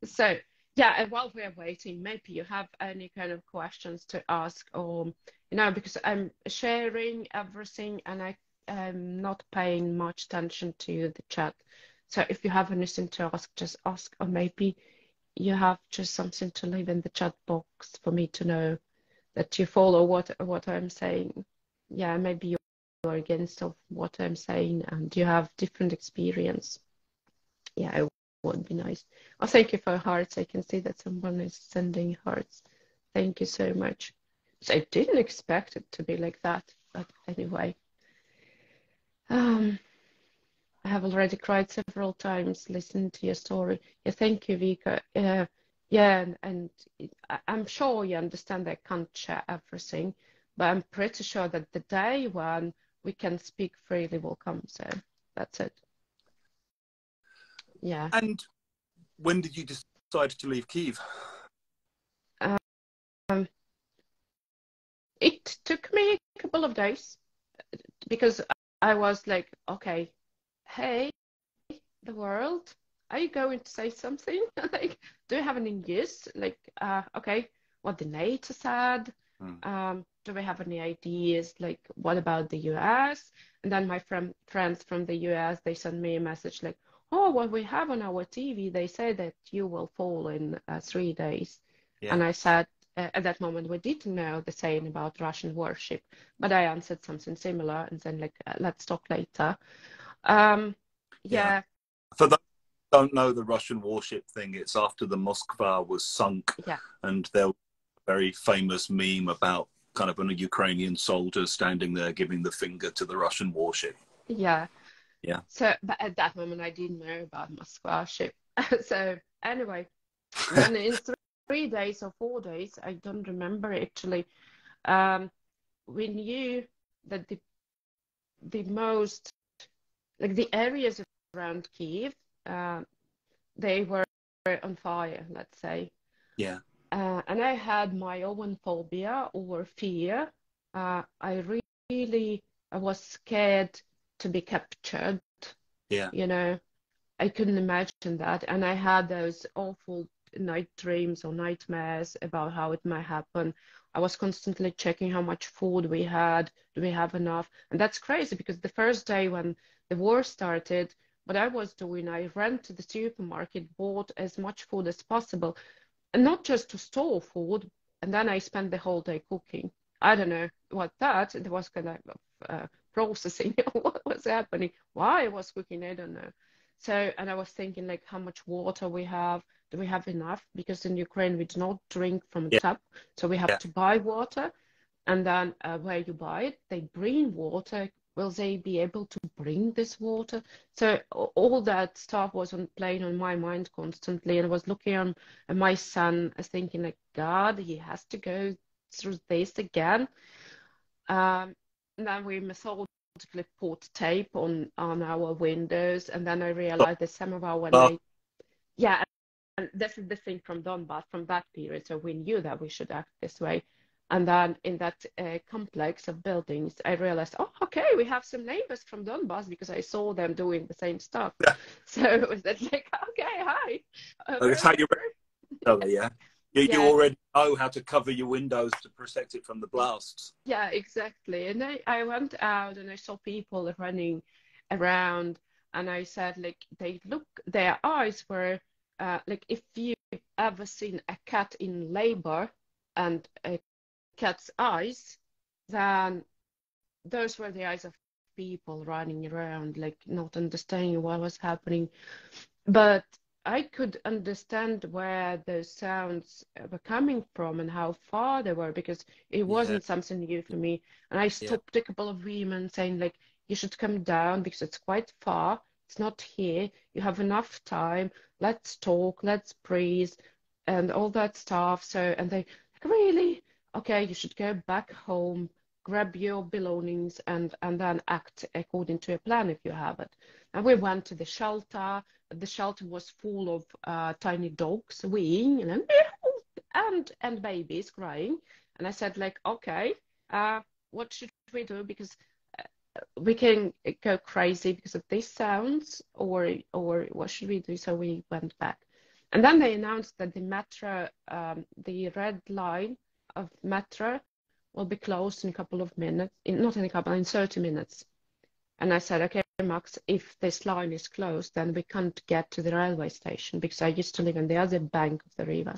So, yeah, and while we're waiting, maybe you have any kind of questions to ask, or, you know, because I'm sharing everything and I'm not paying much attention to the chat. So if you have anything to ask, just ask, or maybe you have just something to leave in the chat box for me to know that you follow what I'm saying. Yeah, maybe you're against of what I'm saying and you have different experience. Yeah, it would be nice. Oh, thank you for hearts. I can see that someone is sending hearts. Thank you so much. So I didn't expect it to be like that, but anyway. I have already cried several times listening to your story. Yeah, thank you, Vika. Yeah, and I'm sure you understand I can't share everything, but I'm pretty sure that the day when we can speak freely will come. So that's it. Yeah. And when did you decide to leave Kyiv? Um, it took me a couple of days because I was like, okay, hey, the world, are you going to say something? Like, do you have any news? Like, okay, what the NATO said? Do we have any ideas? Like, what about the US? And then my friends from the US, they sent me a message like, oh, what we have on our TV, they say that you will fall in 3 days. Yeah. And I said, at that moment, we didn't know the saying about Russian warship, but I answered something similar and then like, let's talk later. Yeah. For those who don't know the Russian warship thing, it's after the Moskva was sunk, Yeah. and there was a very famous meme about kind of a Ukrainian soldier standing there giving the finger to the Russian warship. Yeah. Yeah. So, but at that moment, I didn't know about Moskva ship. So anyway, then in 3 days or 4 days, I don't remember actually. We knew that the most like the areas around Kiev, they were on fire, let's say. Yeah. And I had my own phobia or fear. I really I was scared to be captured. Yeah. You know, I couldn't imagine that. And I had those awful night dreams or nightmares about how it might happen. I was constantly checking how much food we had. Do we have enough? And that's crazy because the first day when the war started, what I was doing, I ran to the supermarket, bought as much food as possible, and not just to store food. And then I spent the whole day cooking. I don't know what that, it was kind of processing what was happening, why I was cooking, I don't know. So, and I was thinking like how much water we have, do we have enough? Because in Ukraine we do not drink from Yeah. tap, so we have to buy water. And then where you buy it, they bring water. Will they be able to bring this water? So all that stuff was playing on my mind constantly, and I was looking at my son, thinking like, God, he has to go through this again. And then we methodically put tape on our windows, and then I realized that some of our night, yeah, and this is the thing from Donbas from that period. So we knew that we should act this way. And then in that complex of buildings, I realized, oh, okay, we have some neighbors from Donbas because I saw them doing the same stuff. Yeah. So it was like, okay, hi. That's how you each yeah. You Yeah. already know how to cover your windows to protect it from the blasts. Yeah, exactly. And I went out and I saw people running around, and I said, like, their eyes were like, if you ever seen a cat in labor and a cat's eyes, then those were the eyes of people running around, like not understanding what was happening. But I could understand where those sounds were coming from and how far they were, because it Yeah. wasn't something new for me. And I Yeah. stopped a couple of women saying, like, you should come down because it's quite far. It's not here. You have enough time. Let's talk. Let's breathe and all that stuff. So, and they, like, really? Okay, you should go back home, grab your belongings, and then act according to a plan if you have it. And we went to the shelter. The shelter was full of tiny dogs weeing and babies crying. And I said, like, okay, what should we do? Because we can go crazy because of these sounds, or what should we do? So we went back. And then they announced that the metro, the red line of metro will be closed in a couple of minutes, not in a couple, in 30 minutes. And I said, okay, Max, if this line is closed, then we can't get to the railway station, because I used to live on the other bank of the river.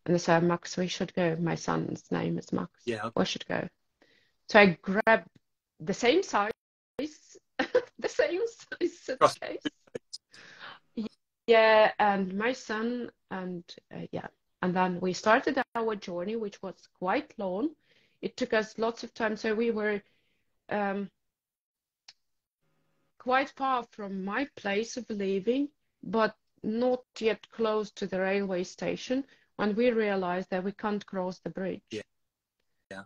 And I said, Max, we should go. My son's name is Max. Yeah. We should go. So I grabbed the same size, the same size suitcase. Yeah, and my son, and yeah. And then we started our journey, which was quite long. It took us lots of time. So we were quite far from my place of living, but not yet close to the railway station, when we realized that we can't cross the bridge. Yeah. Yeah.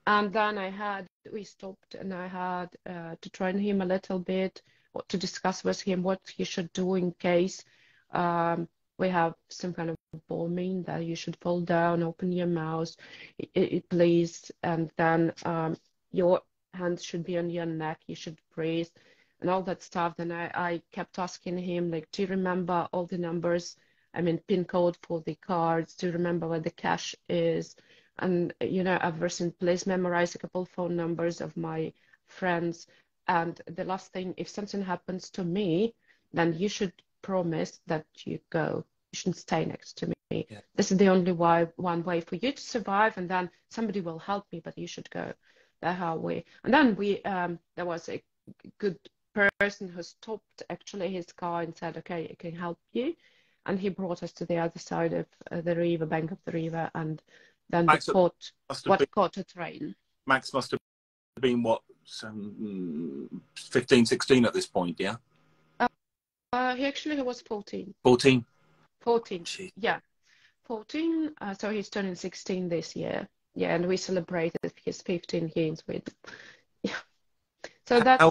And then we stopped, and I had to train him a little bit, or to discuss with him what he should do in case we have some kind of bombing, that you should fall down, open your mouth, please, and then your hands should be on your neck, you should breathe, and all that stuff. Then I kept asking him, like, do you remember all the numbers? I mean, PIN code for the cards. Do you remember where the cash is? And, you know, everything. Please memorize a couple phone numbers of my friends. And the last thing, if something happens to me, then you should promise that you go. You shouldn't stay next to me. Yeah. This is the only one way for you to survive, and then somebody will help me, but you should go. That's how we. And then there was a good person who stopped actually his car and said, okay, I can help you. And he brought us to the other side of the river, bank of the river, and then we caught a train. Max must have been, what, 15, 16 at this point, yeah? He was 14. 14? 14, Jeez. yeah. 14, so he's turning 16 this year. Yeah, and we celebrated his 15 here in Sweden. Yeah. So that's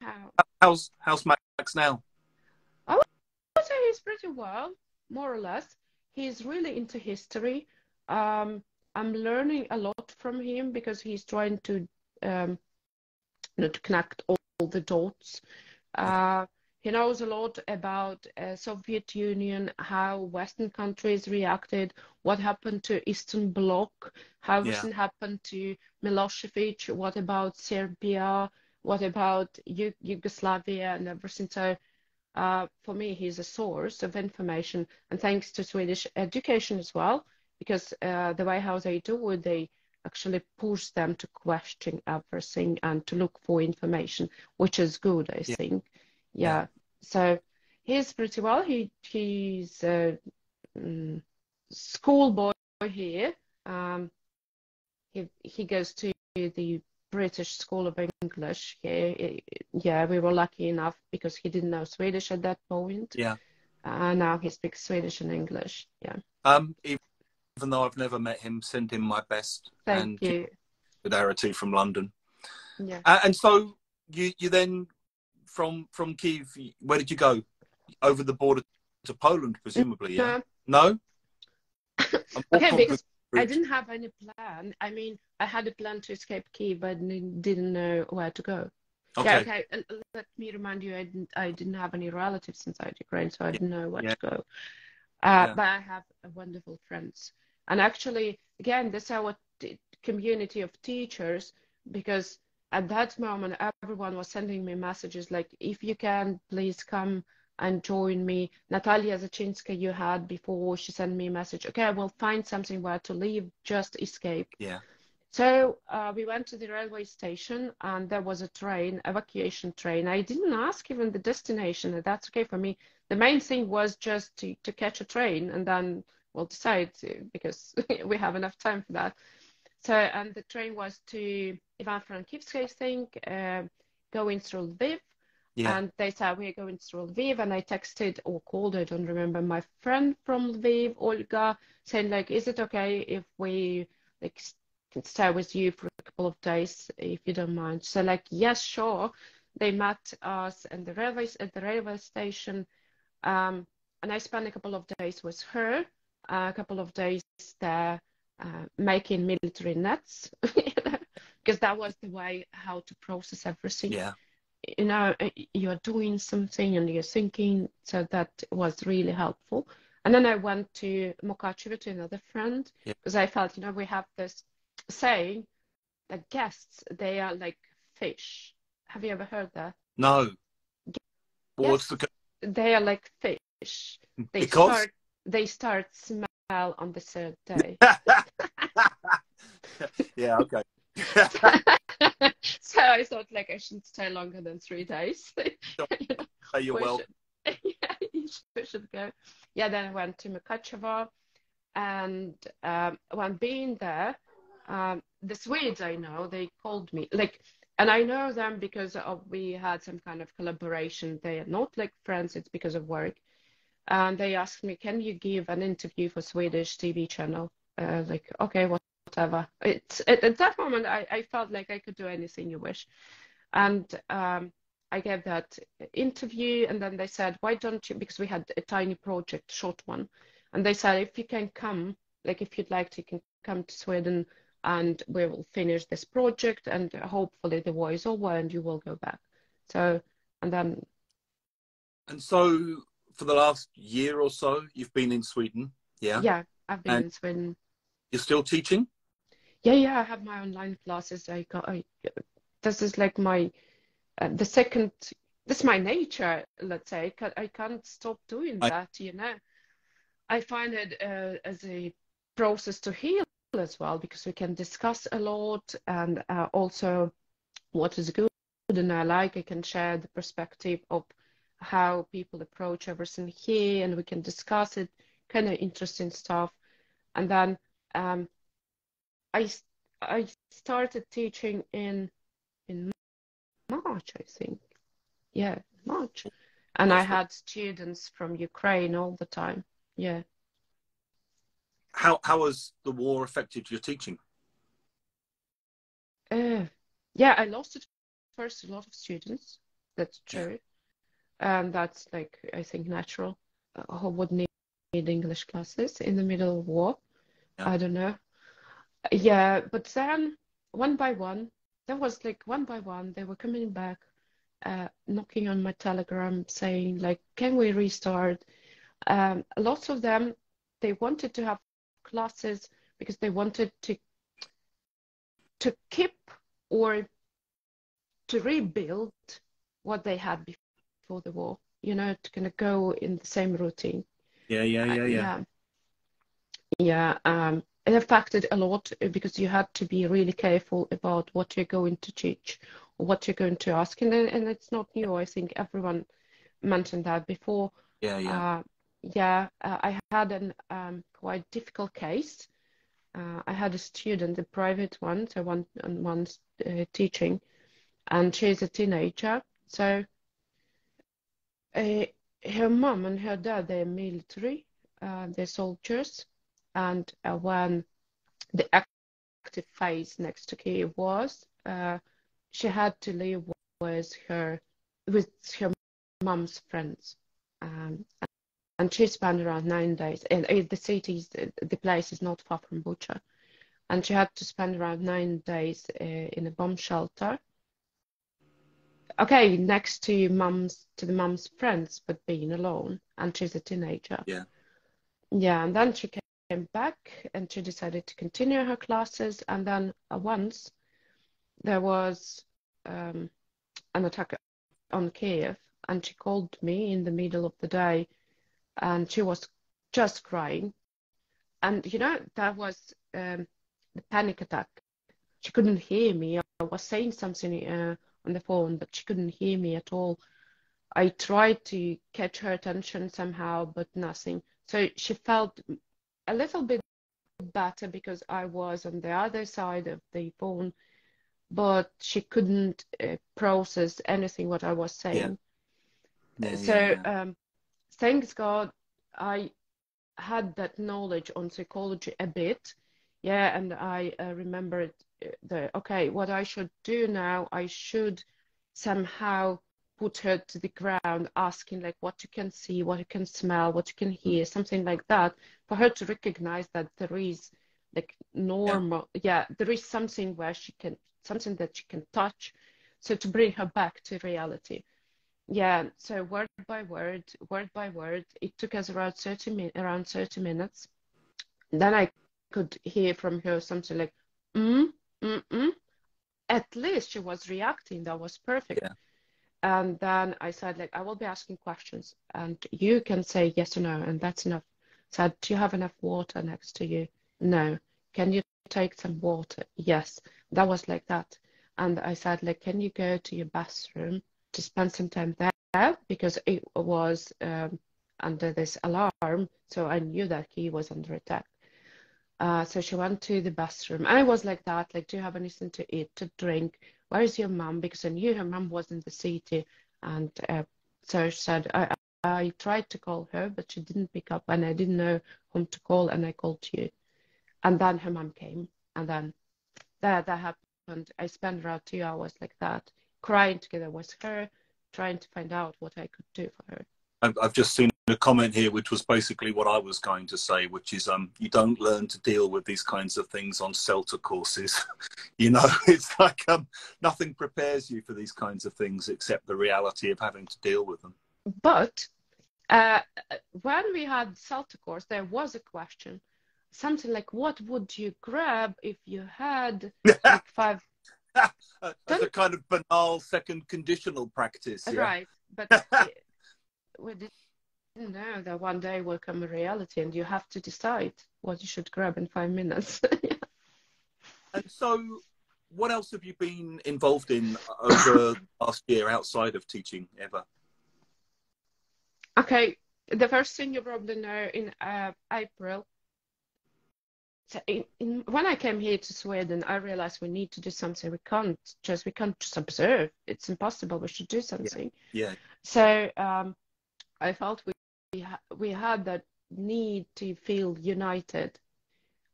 how. How's Max now? I would say he's pretty well, more or less. He's really into history. I'm learning a lot from him, because he's trying to, to connect all the dots. He knows a lot about Soviet Union, how Western countries reacted, what happened to Eastern Bloc, how everything happened to Milosevic, what about Serbia, what about Yugoslavia and everything. So for me, he's a source of information, and thanks to Swedish education as well, because the way how they do it, they actually push them to question everything and to look for information, which is good, I think. Yeah. So he's pretty well. He's a schoolboy here. He goes to the British School of English here. Yeah, we were lucky enough, because he didn't know Swedish at that point. Yeah. Now he speaks Swedish and English. Yeah. Even though I've never met him, send him my best. Thank you. Solidarity from London. Yeah. And so you then from Kyiv, where did you go? Over the border to Poland, presumably. Yeah. No. Okay, because I didn't have any plan. I mean, I had a plan to escape Kyiv, but didn't know where to go. Okay. Yeah, okay. And let me remind you, I didn't have any relatives inside Ukraine, so I didn't know where to go. But I have wonderful friends. And actually, again, this is our community of teachers, because at that moment, everyone was sending me messages like, if you can, please come and join me. Natalia Zachinska, you had before, she sent me a message. Okay, I will find something where to live, just escape. Yeah. So we went to the railway station, and there was a train, evacuation train. I didn't ask even the destination, and that's okay for me. The main thing was just to catch a train, and then we'll decide because we have enough time for that. So, and the train was to Ivano-Frankivsk, I think, going through Lviv. Yeah. And they said, we're going through Lviv. And I texted or called, I don't remember, my friend from Lviv, Olga, saying, like, is it okay if we, like, stay with you for a couple of days, if you don't mind? So, like, yes, sure. They met us at the railway station. And I spent a couple of days with her, a couple of days there, making military nets, because that was the way how to process everything. Yeah. You know, you're doing something and you're thinking, so that was really helpful. And then I went to Mukachevo to another friend, because I felt, you know, we have this saying that guests, they are like fish. Have you ever heard that? No. Well, what's Guests, the they are like fish. because? They start smell on the third day. Yeah, okay. So I thought, like, I shouldn't stay longer than 3 days. You know, Hey, you're well. yeah, you should go. Yeah, then I went to Mukachevo, and when being there, the Swedes I know, they called me, like, and I know them because we had some kind of collaboration. They are not like friends, it's because of work. And they asked me, can you give an interview for Swedish TV channel? Like, okay, whatever. At that moment, I felt like I could do anything you wish. And I gave that interview, and then they said, why don't you, because we had a tiny project, short one. And they said, if you can come, like if you'd like to, you can come to Sweden and we will finish this project, and hopefully the war is over and you will go back. So, and then. And so for the last year or so, you've been in Sweden, yeah? Yeah, I've been And in Sweden. you're still teaching? Yeah, I have my online classes. This is like my the second. This is my nature, let's say. I can't stop doing that. You know, I find it as a process to heal as well, because we can discuss a lot, and also what is good and I can share the perspective of how people approach everything here, and we can discuss it, kind of interesting stuff. And then I started teaching in March, I think. Yeah, March. And I had students from Ukraine all the time. Yeah. How has the war affected your teaching? Yeah, I lost at first a lot of students. That's true. And that's like, I think, natural. Who would need English classes in the middle of war? Yeah. I don't know. Yeah, but then one by one, there was like one by one, they were coming back, knocking on my Telegram saying, like, can we restart? Lots of them, they wanted to have classes because they wanted to keep or to rebuild what they had before the war, you know, to kind of go in the same routine. Yeah. It affected a lot because you had to be really careful about what you're going to teach or what you're going to ask. And it's not new. I think everyone mentioned that before. I had an quite difficult case. I had a student, a private one, so one's teaching, and she's a teenager. So her mom and her dad, they're military, they're soldiers. And when the active phase next to Kiev was, she had to live with her mom's friends, and she spent around 9 days. And the place is not far from Bucha, and she had to spend around 9 days in a bomb shelter. Okay, next to the mom's friends, but being alone, and she's a teenager. Yeah, and then she came back and she decided to continue her classes. And then once there was an attack on Kiev, and she called me in the middle of the day, and she was just crying. And you know, that was the panic attack. she couldn't hear me. I was saying something on the phone, but she couldn't hear me at all. I tried to catch her attention somehow, but nothing. So she felt a little bit better because I was on the other side of the phone, but she couldn't process anything what I was saying. Thanks God I had that knowledge on psychology a bit. Yeah, and I remembered okay, what I should do now, I should somehow put her to the ground, asking like what you can see, what you can smell, what you can hear, something like that, for her to recognize that there is like normal, there is something where she can, something that she can touch, so to bring her back to reality. Yeah, so word by word, it took us around 30 minutes. Then I could hear from her something like, At least she was reacting. That was perfect. Yeah. And then I said, like, I will be asking questions and you can say yes or no, and that's enough. Said, do you have enough water next to you? No. Can you take some water? Yes. That was like that. And I said, like, can you go to your bathroom to spend some time there? Because it was under this alarm, so I knew that he was under attack. So she went to the bathroom. I was like that, like, do you have anything to eat, to drink? Where is your mom? Because I knew her mom was in the city. And so she said, I tried to call her, but she didn't pick up, and I didn't know whom to call, and I called you. And then her mom came, and then that happened. I spent around 2 hours like that, crying together with her, trying to find out what I could do for her. I've just seen a comment here, which was basically what I was going to say, which is you don't learn to deal with these kinds of things on CELTA courses. You know, it's like nothing prepares you for these kinds of things except the reality of having to deal with them. But when we had CELTA course, there was a question, something like, what would you grab if you had like 5... As a kind of banal second conditional practice. Yeah? Right, but we didn't know that one day will come a reality and you have to decide what you should grab in 5 minutes. Yeah. And so what else have you been involved in over the last year outside of teaching, Eva? Okay, the first thing you probably know, in April, so when I came here to Sweden, I realized we need to do something. We can't just observe. It's impossible. We should do something. Yeah. So I felt we had that need to feel united,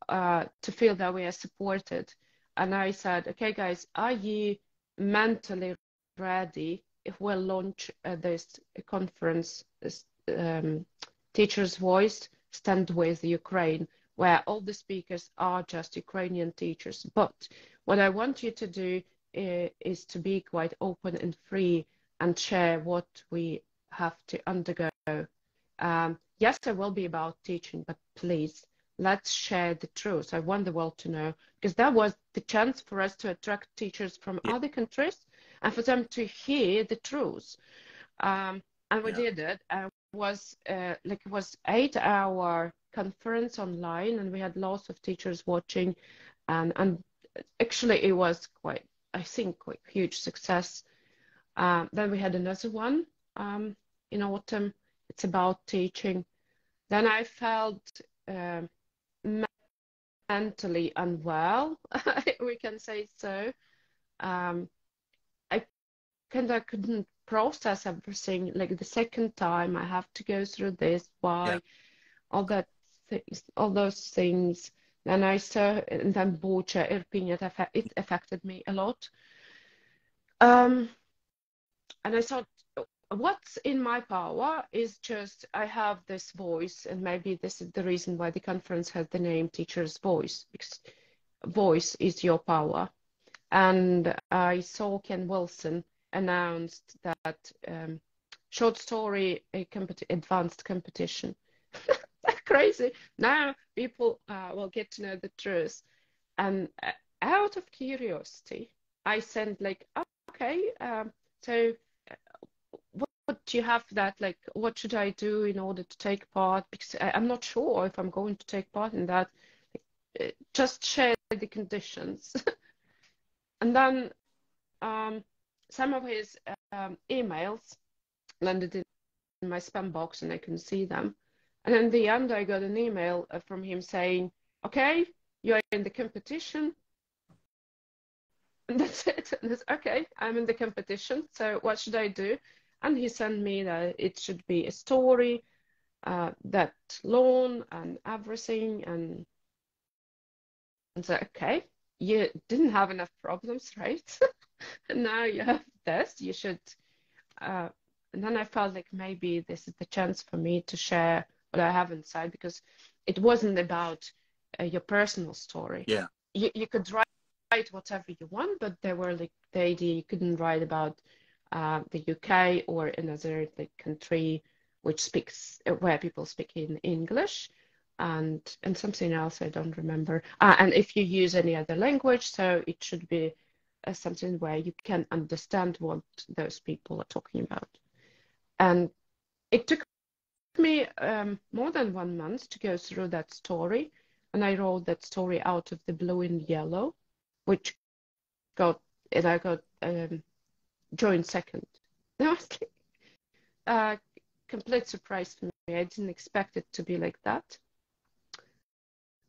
to feel that we are supported. And I said, okay, guys, are you mentally ready if we'll launch this conference, this Teacher's Voice, Stand with Ukraine, where all the speakers are just Ukrainian teachers. But what I want you to do is to be quite open and free and share what we have to undergo. Yes, it will be about teaching, but please, let's share the truth. I want the world to know, because that was the chance for us to attract teachers from other countries and for them to hear the truth. And we did it. It was 8-hour conference online, and we had lots of teachers watching, and actually it was quite, I think, quite huge success. Then we had another one in autumn. It's about teaching. Then I felt mentally unwell, we can say so. I couldn't process everything. Like the second time I have to go through this, why, all those things. Then I saw, and then Bucha, Irpin, it affected me a lot. And I thought, what's in my power is just, I have this voice, and maybe this is the reason why the conference has the name Teacher's Voice, because voice is your power. And I saw Ken Wilson announced that short story advanced competition. Crazy. Now people will get to know the truth. And out of curiosity, I sent like, okay, so what do you have that, like, what should I do in order to take part? Because I'm not sure if I'm going to take part in that. Just share the conditions. And then some of his emails landed in my spam box and I couldn't see them. And in the end, I got an email from him saying, okay, you're in the competition. And that's it. And it's, okay, I'm in the competition. So what should I do? And he sent me that it should be a story, that loan and everything. And so, okay, you didn't have enough problems, right? And now you have this, you should. And then I felt like maybe this is the chance for me to share what I have inside, because it wasn't about your personal story. Yeah. You could write whatever you want, but there were like the idea you couldn't write about the UK or another like country which speaks where people speak in English, and something else I don't remember. And if you use any other language, so it should be something where you can understand what those people are talking about. And it took me more than 1 month to go through that story, and I wrote that story out of the blue and yellow, which I got joined second. That was like, complete surprise for me. I didn't expect it to be like that.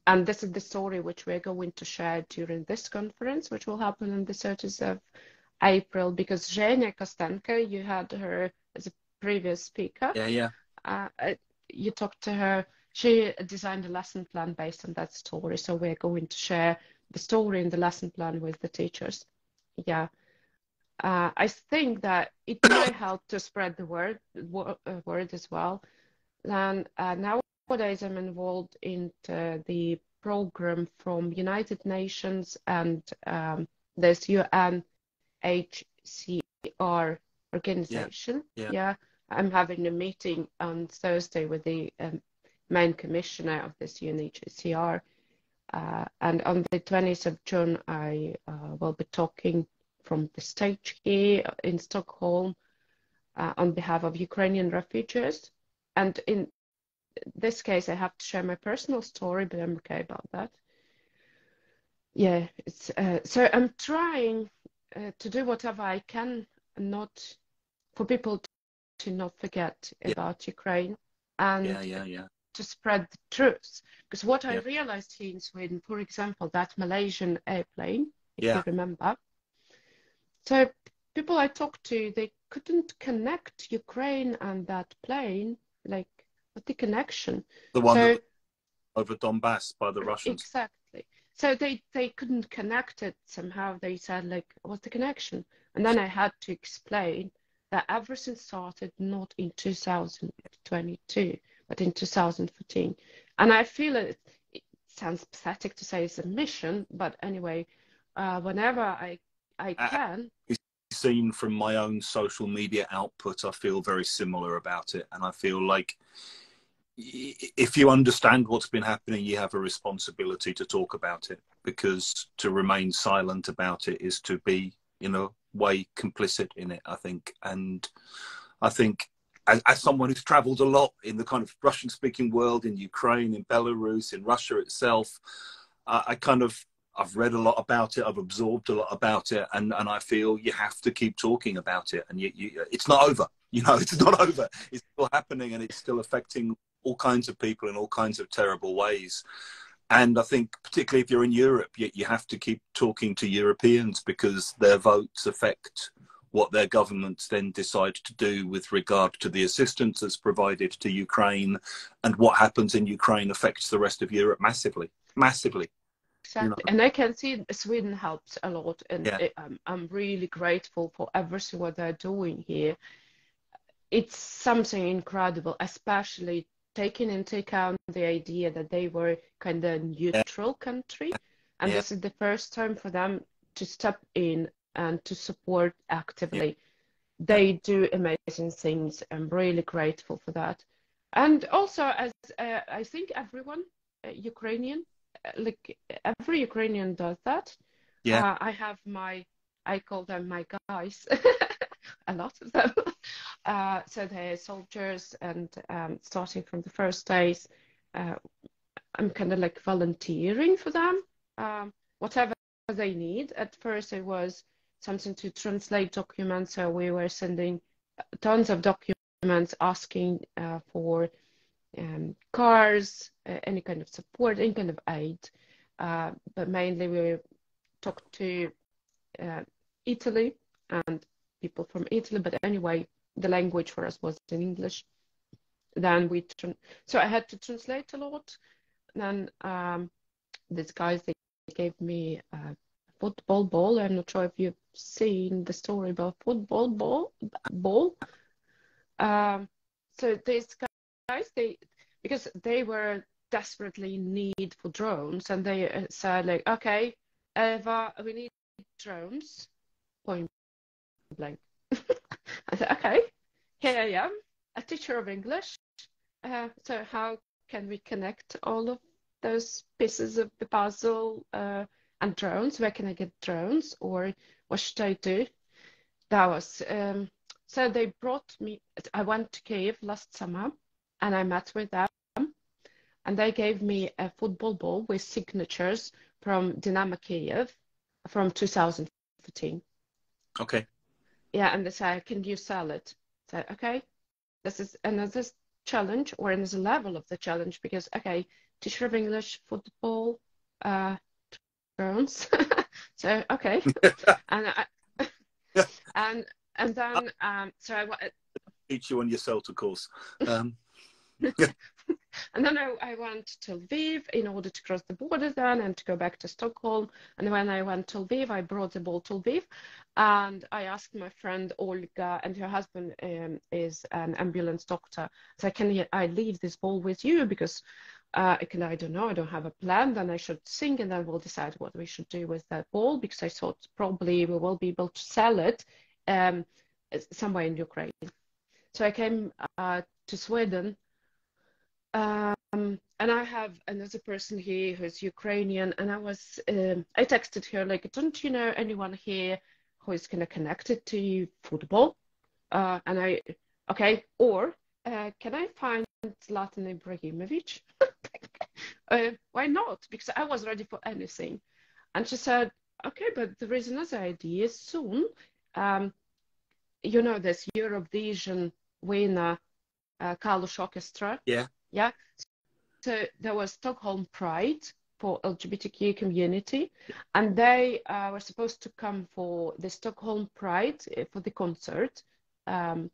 And this is the story which we're going to share during this conference, which will happen on the 30th of April, because Zhenya Kostenko, you had her as a previous speaker. Yeah. You talked to her. She designed a lesson plan based on that story. So we're going to share the story and the lesson plan with the teachers. Yeah. I think that it might help to spread the word as well. And nowadays I'm involved in the program from United Nations and this UNHCR organization. Yeah. I'm having a meeting on Thursday with the main commissioner of this UNHCR. And on the 20th of June, I will be talking from the stage here in Stockholm on behalf of Ukrainian refugees. And in this case, I have to share my personal story, but I'm okay about that. Yeah, it's so I'm trying to do whatever I can, not for people to not forget about Ukraine and to spread the truth. Because what I realized here in Sweden, for example, that Malaysian airplane, if you remember. So people I talked to, they couldn't connect Ukraine and that plane, like, what's the connection? The one over Donbas by the Russians. Exactly. So they couldn't connect it somehow. They said, like, what's the connection? And then I had to explain that everything started not in 2022, but in 2014. And I feel it sounds pathetic to say it's a mission, but anyway, whenever I can. Seen from my own social media output, I feel very similar about it. And I feel like if you understand what's been happening, you have a responsibility to talk about it, because to remain silent about it is to be, in a way, complicit in it, I think. And I think as someone who's traveled a lot in the kind of Russian speaking world, in Ukraine, in Belarus, in Russia itself, I've read a lot about it. I've absorbed a lot about it, and I feel you have to keep talking about it. And it's not over. It's not over. It's still happening, and it's still affecting all kinds of people in all kinds of terrible ways. And I think, particularly if you're in Europe, you have to keep talking to Europeans, because their votes affect what their governments then decide to do with regard to the assistance that's provided to Ukraine, and what happens in Ukraine affects the rest of Europe massively. Exactly. And I can see Sweden helps a lot, and I'm really grateful for everything what they're doing here. It's something incredible, especially taking into account the idea that they were kind of neutral country, and this is the first time for them to step in and to support actively. They do amazing things. I'm really grateful for that. And also, as I think everyone Ukrainian, like every Ukrainian does that. I have I call them my guys, a lot of them. So they're soldiers, and starting from the first days, I'm kind of like volunteering for them, whatever they need. At first, it was something to translate documents, so we were sending tons of documents asking for cars, any kind of support, any kind of aid. But mainly we talked to Italy and people from Italy, but anyway, the language for us was in English. Then so I had to translate a lot. Then these guys, they gave me a football ball. I'm not sure if you've seen the story about football ball. So these guys, because they were desperately in need for drones, and they said like, okay, Eva, we need drones, point blank. I said, okay, here I am, a teacher of English. So how can we connect all of those pieces of the puzzle and drones? Where can I get drones, or what should I do? That was so they brought me. I went to Kiev last summer, and I met with them, and they gave me a football ball with signatures from Dynamo Kiev from 2015. Okay. Yeah, and they said, "Can you sell it?" I said, "Okay." This is another challenge, or another level of the challenge, because okay, teacher of English, football, drones. So okay, and and then so I teach you on your CELTA course. And then I went to Lviv in order to cross the border then and to go back to Stockholm. And when I went to Lviv, I brought the ball to Lviv, and I asked my friend Olga, and her husband is an ambulance doctor. So can I leave this ball with you, because I don't know, I don't have a plan. Then I should sing, and then we'll decide what we should do with that ball, because I thought probably we will be able to sell it somewhere in Ukraine. So I came to Sweden. And I have another person here who's Ukrainian, and I texted her like, don't you know anyone here who is kind of connected to football? And okay, or can I find Zlatan Ibrahimovic? Why not? Because I was ready for anything. And she said, okay, but there is another idea soon. You know, this Eurovision winner, Kalush Orchestra. Yeah. Yeah. So there was Stockholm Pride for LGBTQ community, and they were supposed to come for the Stockholm Pride for the concert. And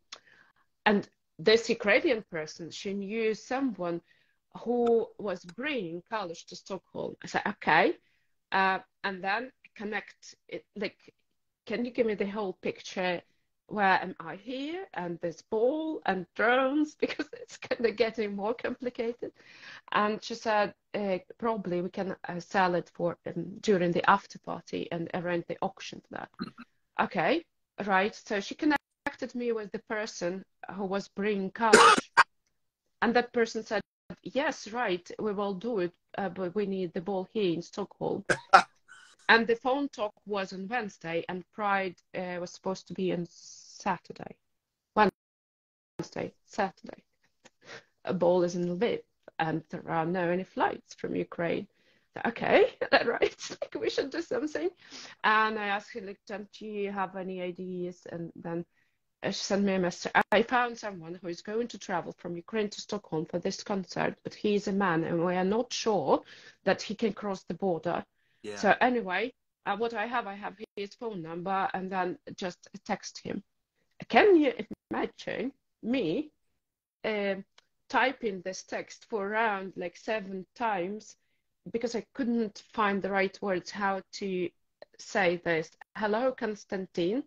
this Ukrainian person, she knew someone who was bringing Kalush to Stockholm. I said, okay. And then connect it, like, can you give me the whole picture? Where am I here? And this ball and drones, because it's kind of getting more complicated. And she said, probably we can sell it for during the after party and arrange the auction for that. Okay, right. So she connected me with the person who was bringing cash. And that person said, yes, right, we will do it, but we need the ball here in Stockholm. And the phone talk was on Wednesday, and Pride was supposed to be on Saturday. Wednesday, Saturday. A ball is in Lviv, and there are no any flights from Ukraine. Okay, right, like we should do something. And I asked her, like, don't you have any ideas? And then she sent me a message. I found someone who is going to travel from Ukraine to Stockholm for this concert, but he's a man, and we are not sure that he can cross the border. Yeah. So anyway, what I have his phone number, and then just text him. Can you imagine me typing this text for around like 7 times because I couldn't find the right words how to say this? Hello, Konstantin.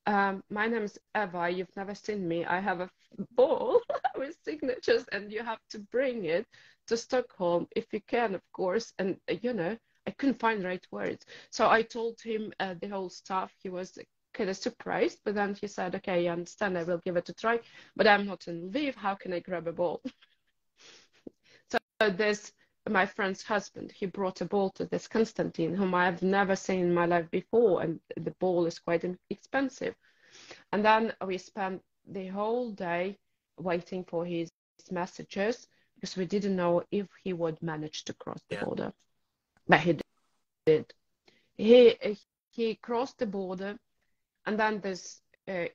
My name is Eva. You've never seen me. I have a ball with signatures, and you have to bring it to Stockholm if you can, of course. And you know, I couldn't find the right words. So I told him the whole stuff. He was kind of surprised, but then he said, okay, I understand, I will give it a try, but I'm not in Lviv. How can I grab a ball? So there's my friend's husband. He brought a ball to this Konstantin, whom I have never seen in my life before, and the ball is quite expensive. And then we spent the whole day waiting for his messages, because we didn't know if he would manage to cross the border. But he did. he crossed the border, and then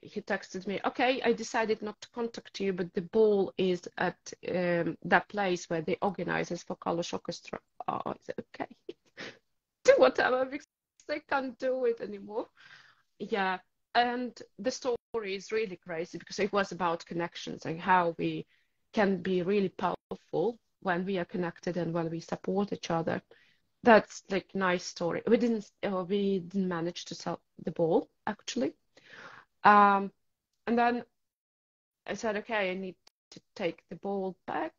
he texted me, okay, I decided not to contact you, but the ball is at that place where the organizers for Kalosh Orchestra are. I said, okay, do whatever, because I can't do it anymore. Yeah, and the story is really crazy because it was about connections and how we can be really powerful when we are connected and when we support each other. That's like nice story. We didn't manage to sell the ball actually. And then I said, okay, I need to take the ball back.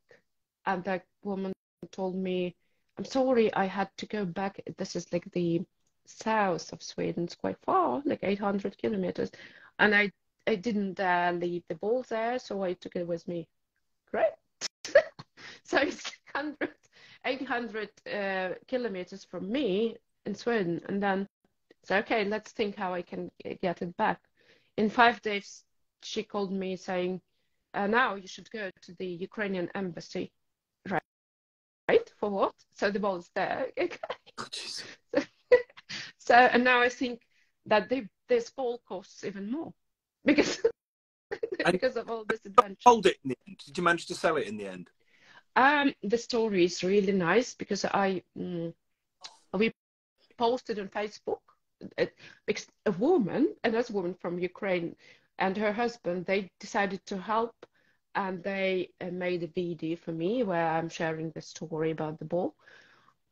And that woman told me, I'm sorry, I had to go back. This is like the south of Sweden. It's quite far, like 800 kilometers. And I didn't leave the ball there, so I took it with me. Great. So it's 800 kilometers from me in Sweden. And then, so okay, let's think how I can get it back. In 5 days, she called me saying, now you should go to the Ukrainian embassy. Right? For what? So the ball's there. Okay. Oh, jeez. So, and now I think that this ball costs even more because because of all this adventure. Sold it in the end. Did you manage to sell it in the end? The story is really nice because we posted on Facebook because another woman from Ukraine and her husband, they decided to help, and they made a video for me where I'm sharing the story about the ball.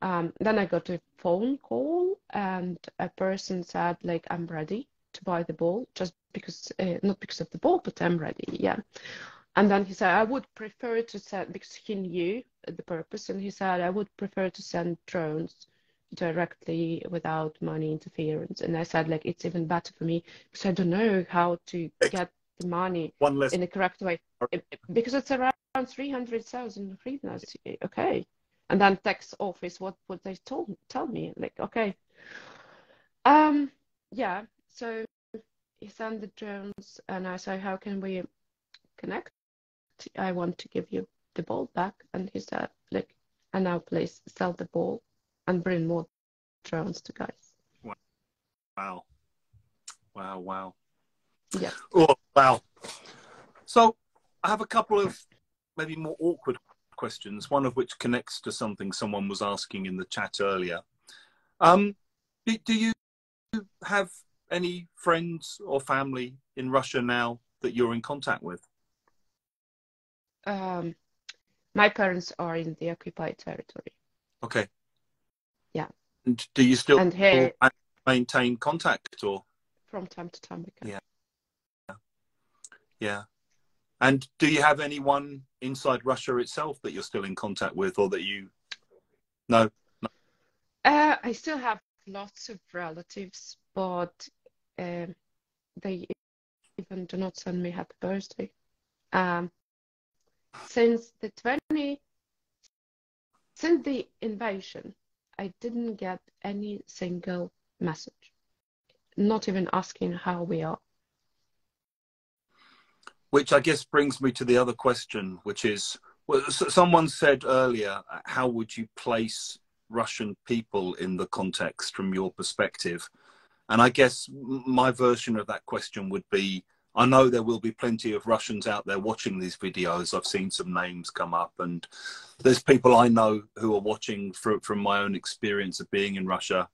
Then I got a phone call and a person said, like, I'm ready to buy the ball, just because, not because of the ball, but I'm ready, yeah. And then he said, I would prefer to send, because he knew the purpose, and he said, I would prefer to send drones directly without money interference. And I said, like, it's even better for me because I don't know how to get the money in the correct way. Because it's around 300,000 hryvnias. Okay. And then tax office, what would they tell me? Like, okay. Yeah, so he sent the drones and I said, how can we connect? I want to give you the ball back. And he said, like, and now please sell the ball and bring more drones to guys. Wow. Wow, wow. Yeah. Oh, wow. So I have a couple of maybe more awkward questions, one of which connects to something someone was asking in the chat earlier. Do you have any friends or family in Russia now that you're in contact with? My parents are in the occupied territory. Okay. Yeah. And do you still and here, maintain contact, or? From time to time we can. Yeah. Yeah. And do you have anyone inside Russia itself that you're still in contact with, or that you? No. I still have lots of relatives, but they even do not send me happy birthday. Since the invasion, I didn't get any single message, not even asking how we are. Which I guess brings me to the other question, which is, well, someone said earlier, how would you place Russian people in the context from your perspective? And I guess my version of that question would be, I know there will be plenty of Russians out there watching these videos. I've seen some names come up, and there's people I know who are watching from my own experience of being in Russia.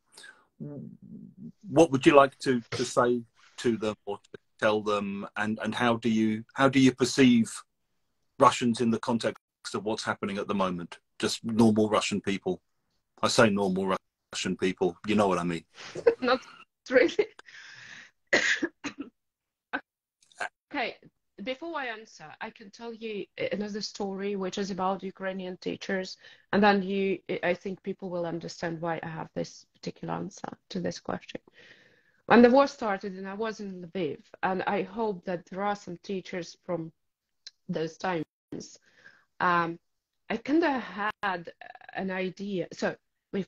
What would you like to say to them or to tell them, and how do you perceive Russians in the context of what's happening at the moment? Just normal Russian people. I say normal Russian people, you know what I mean. Not really. Okay, before I answer, I can tell you another story which is about Ukrainian teachers, and then I think people will understand why I have this particular answer to this question. When the war started and I was in Lviv, and I hope that there are some teachers from those times, I kind of had an idea. So we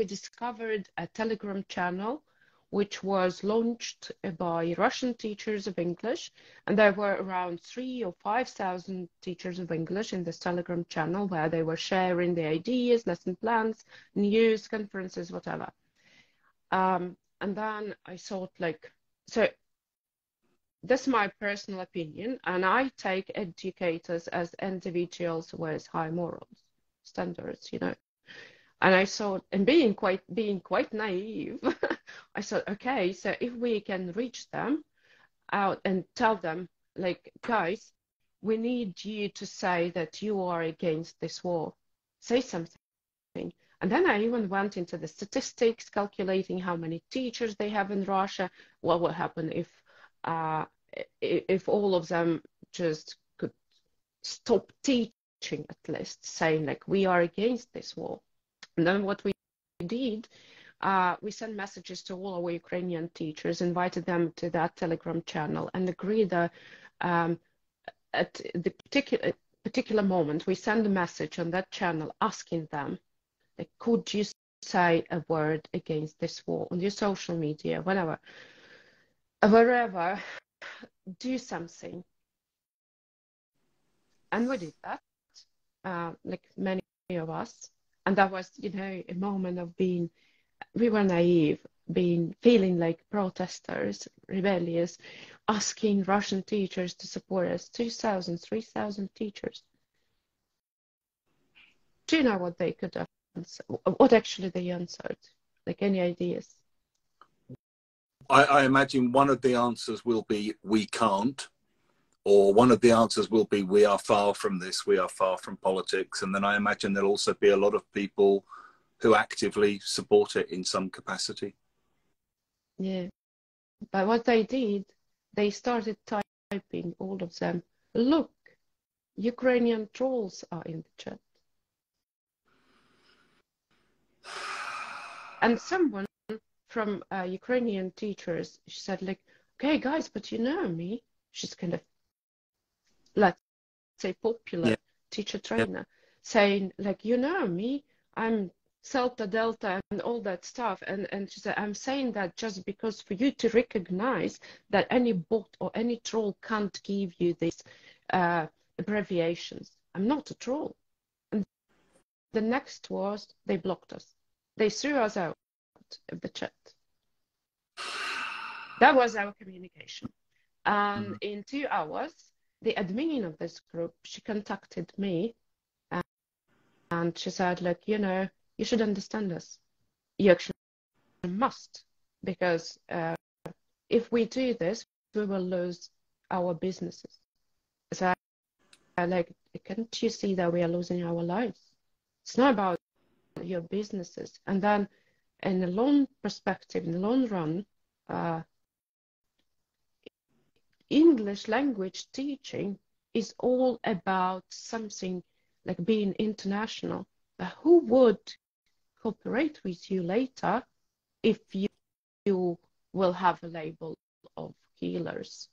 discovered a Telegram channel which was launched by Russian teachers of English, and there were around 3,000 or 5,000 teachers of English in this Telegram channel where they were sharing the ideas, lesson plans, news, conferences, whatever. And then I thought, like, so that's my personal opinion, and I take educators as individuals with high moral standards, you know. And I thought, and being quite naive, I thought, okay, so if we can reach them out and tell them, like, guys, we need you to say that you are against this war. Say something. And then I even went into the statistics, calculating how many teachers they have in Russia. What will happen if all of them just could stop teaching, at least saying, like, we are against this war. And then what we did, we sent messages to all our Ukrainian teachers, invited them to that Telegram channel, and agreed that at the particular moment, we send a message on that channel asking them, like, could you say a word against this war on your social media, whenever, wherever, do something. And we did that, like many of us. And that was, you know, a moment of being, we were naive, feeling like protesters, rebellious, asking Russian teachers to support us, 2,000, 3,000 teachers. Do you know what they could have answered? What actually they answered? Like, any ideas? I imagine one of the answers will be, we can't. Or one of the answers will be, we are far from this, we are far from politics. And then I imagine there'll also be a lot of people who actively support it in some capacity. Yeah. But what they did, they started typing, all of them, look, Ukrainian trolls are in the chat. And someone from Ukrainian teachers, she said, like, okay, guys, but you know me. She's kind of, let's say, popular teacher trainer, saying, like, you know me, I'm Celta, Delta, and all that stuff. And she said, I'm saying that just because for you to recognize that any bot or any troll can't give you these abbreviations. I'm not a troll. And the next was, they blocked us. They threw us out of the chat. That was our communication. And in 2 hours, the admin of this group, she contacted me, and she said, like, you know, you should understand us. You actually must, because if we do this, we will lose our businesses. So I like, can't you see that we are losing our lives? It's not about your businesses. And then in the long perspective, in the long run, English language teaching is all about something like being international. But who would cooperate with you later if you will have a label of healers?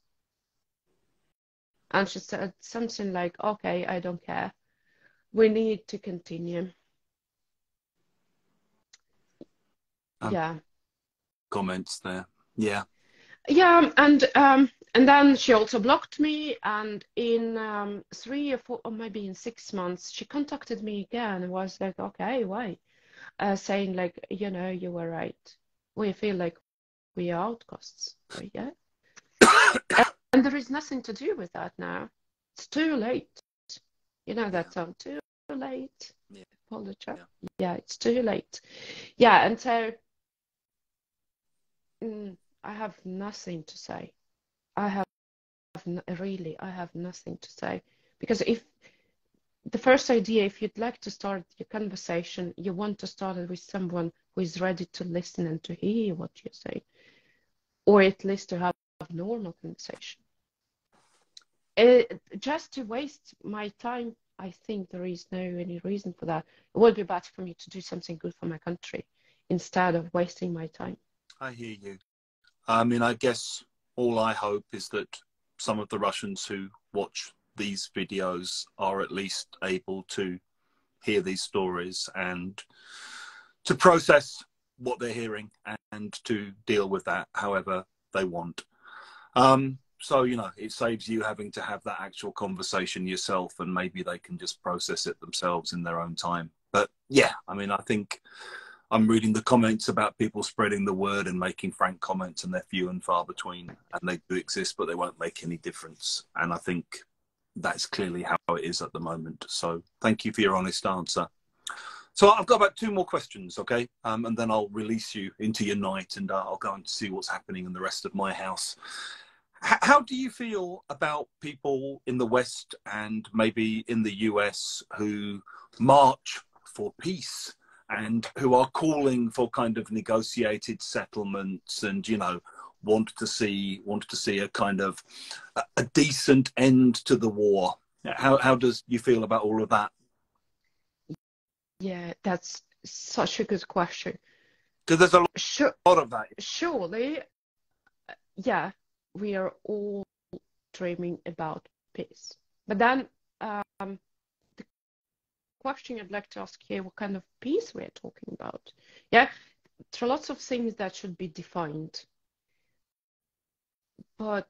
And she said something like, okay, I don't care. We need to continue. Yeah. Comments there. Yeah. Yeah, and then she also blocked me, and in 3 or 4 or maybe in 6 months she contacted me again and was like, okay, why? Saying, like, you know, you were right. We feel like we are outcasts. So, yeah. And there is nothing to do with that now. It's too late. You know that song, too late. Yeah. Pull the trap. Yeah, it's too late. Yeah, and so I have nothing to say. I have nothing to say, because if the first idea, if you'd like to start your conversation, you want to start it with someone who is ready to listen and to hear what you say, or at least to have a normal conversation. Just to waste my time, I think there is no any reason for that. It would be better for me to do something good for my country instead of wasting my time. I hear you. I mean, I guess all I hope is that some of the Russians who watch these videos are at least able to hear these stories and to process what they're hearing and to deal with that however they want. So, you know, it saves you having to have that actual conversation yourself, and maybe they can just process it themselves in their own time. But yeah, I mean, I think I'm reading the comments about people spreading the word and making frank comments, and they're few and far between, and they do exist, but they won't make any difference. And I think that's clearly how it is at the moment. So thank you for your honest answer. So I've got about 2 more questions, okay? And then I'll release you into your night, and I'll go and see what's happening in the rest of my house. How do you feel about people in the West and maybe in the US who march for peace and who are calling for kind of negotiated settlements and, you know, want to see a kind of a decent end to the war? How does you feel about all of that? Yeah, that's such a good question. Because there's a lot of that. Surely, yeah, we are all dreaming about peace. But then the question I'd like to ask here, what kind of peace we're talking about? Yeah, there are lots of things that should be defined. But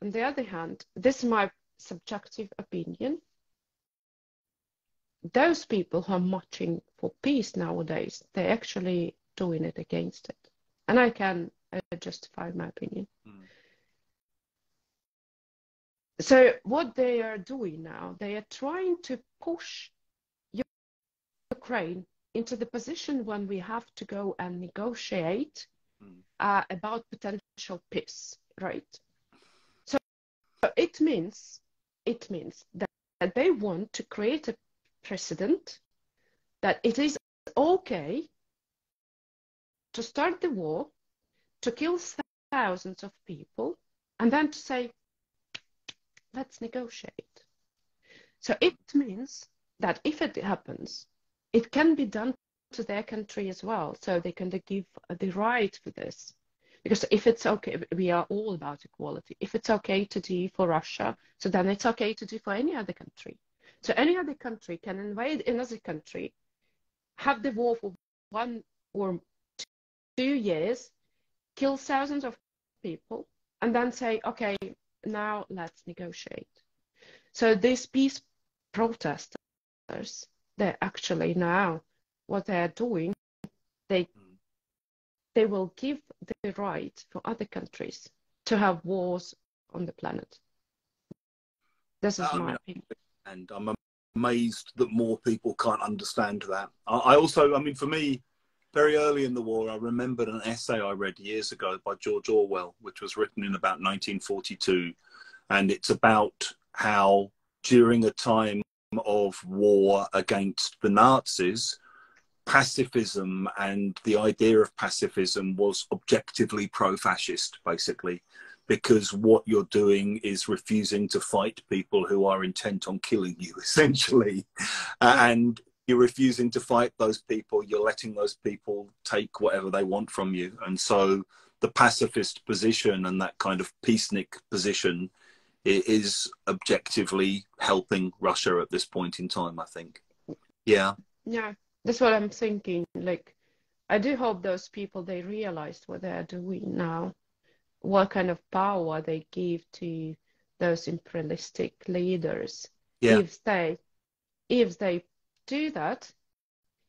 on the other hand, this is my subjective opinion. Those people who are marching for peace nowadays, they're actually doing it against it. And I can justify my opinion. So what they are doing now, they are trying to push Ukraine into the position when we have to go and negotiate about potential peace, right? So it means that they want to create a precedent that it is okay to start the war, to kill thousands of people, and then to say, let's negotiate. So it means that if it happens, it can be done to their country as well. So they can give the right for this. Because if it's okay, we are all about equality. If it's okay to do for Russia, so then it's okay to do for any other country. So any other country can invade another country, have the war for 1 or 2 years, kill thousands of people, and then say, okay, now let's negotiate. So these peace protesters, they're actually now, what they're doing, they will give the right for other countries to have wars on the planet. This is my opinion. And I'm amazed that more people can't understand that. I also, I mean, for me, very early in the war, I remembered an essay I read years ago by George Orwell, which was written in about 1942. And it's about how during a time of war against the Nazis, pacifism and the idea of pacifism was objectively pro-fascist, basically, because what you're doing is refusing to fight people who are intent on killing you, essentially. And you're refusing to fight those people, you're letting those people take whatever they want from you. And so the pacifist position and that kind of peacenik position is objectively helping Russia at this point in time, I think. Yeah. Yeah, that's what I'm thinking. Like, I do hope those people, they realized what they're doing now, what kind of power they give to those imperialistic leaders. Yeah. If they do that,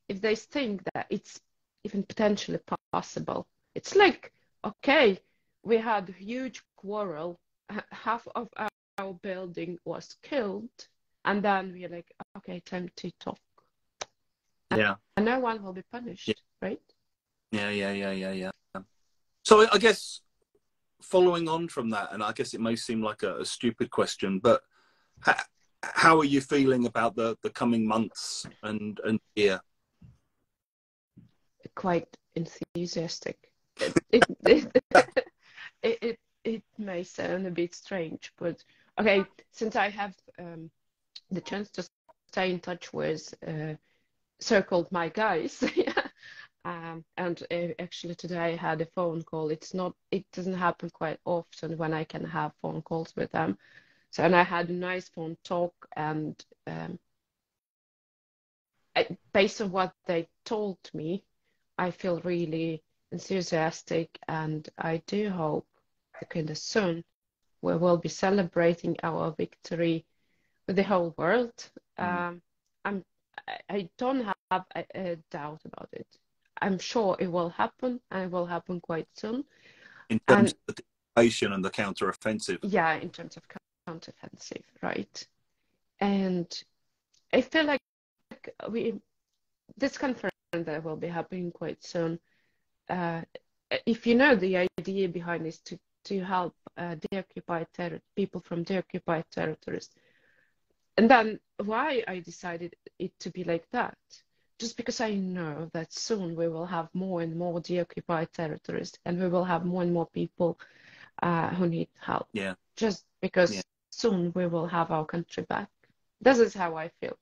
if they think that it's even potentially possible, it's like, okay, we had a huge quarrel, half of our building was killed, and then we're like, okay, time to talk. Yeah. And no one will be punished, right? Yeah. So I guess following on from that, and I guess it may seem like a stupid question, but how are you feeling about the coming months and year? Quite enthusiastic. It may sound a bit strange, but okay, since I have the chance to stay in touch with so-called my guys, and actually today I had a phone call. It doesn't happen quite often when I can have phone calls with them. So, and I had a nice phone talk, and based on what they told me, I feel really enthusiastic, and I do hope that kind of soon we will be celebrating our victory with the whole world. I don't have a doubt about it. I'm sure it will happen, and it will happen quite soon. In terms of the invasion and the counter-offensive. Yeah, in terms of counter-offensive, right? And I feel like this conference that will be happening quite soon, if you know, the idea behind is to help people from the occupied territories. And then why I decided it to be like that? Just because I know that soon we will have more and more deoccupied territories, and we will have more and more people who need help. Yeah. Just because soon we will have our country back. This is how I feel.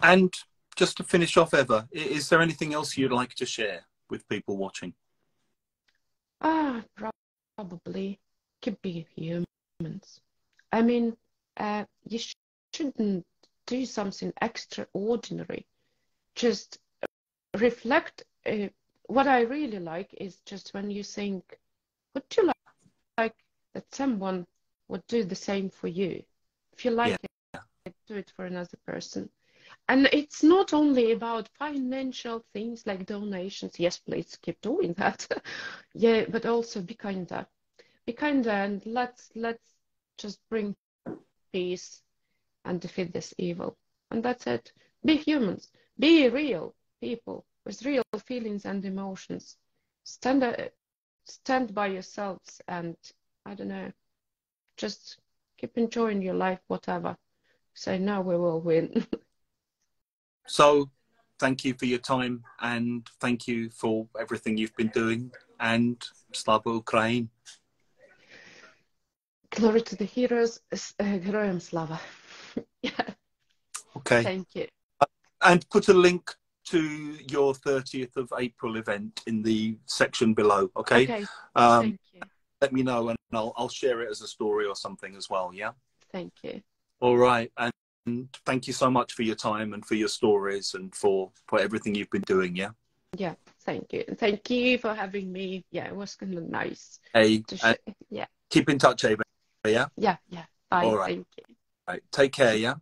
And just to finish off, Eva, is there anything else you'd like to share with people watching? Probably keep being humans. I mean, you shouldn't do something extraordinary. Just reflect. What I really like is just when you think, would you like that someone would do the same for you? If you like it, do it for another person. And it's not only about financial things like donations. Yes, please keep doing that. Yeah, but also be kinder. Be kinder, and let's just bring peace and defeat this evil. And that's it. Be humans. Be real people with real feelings and emotions. Stand by yourselves, and I don't know, just keep enjoying your life, whatever. So now we will win. So thank you for your time, and thank you for everything you've been doing, and Slava Ukraine. Glory to the heroes, Heroям Slava. Yeah. Okay. Thank you. And put a link to your 30th of April event in the section below, okay? Okay, thank you. Let me know, and I'll share it as a story or something as well, yeah? Thank you. All right, and thank you so much for your time and for your stories and for everything you've been doing, yeah? Yeah, thank you. Thank you for having me. Yeah, it was kind of nice. Hey, Yeah. keep in touch, Eva, yeah? Yeah. Bye. All right. Thank you. Right, take care, yeah?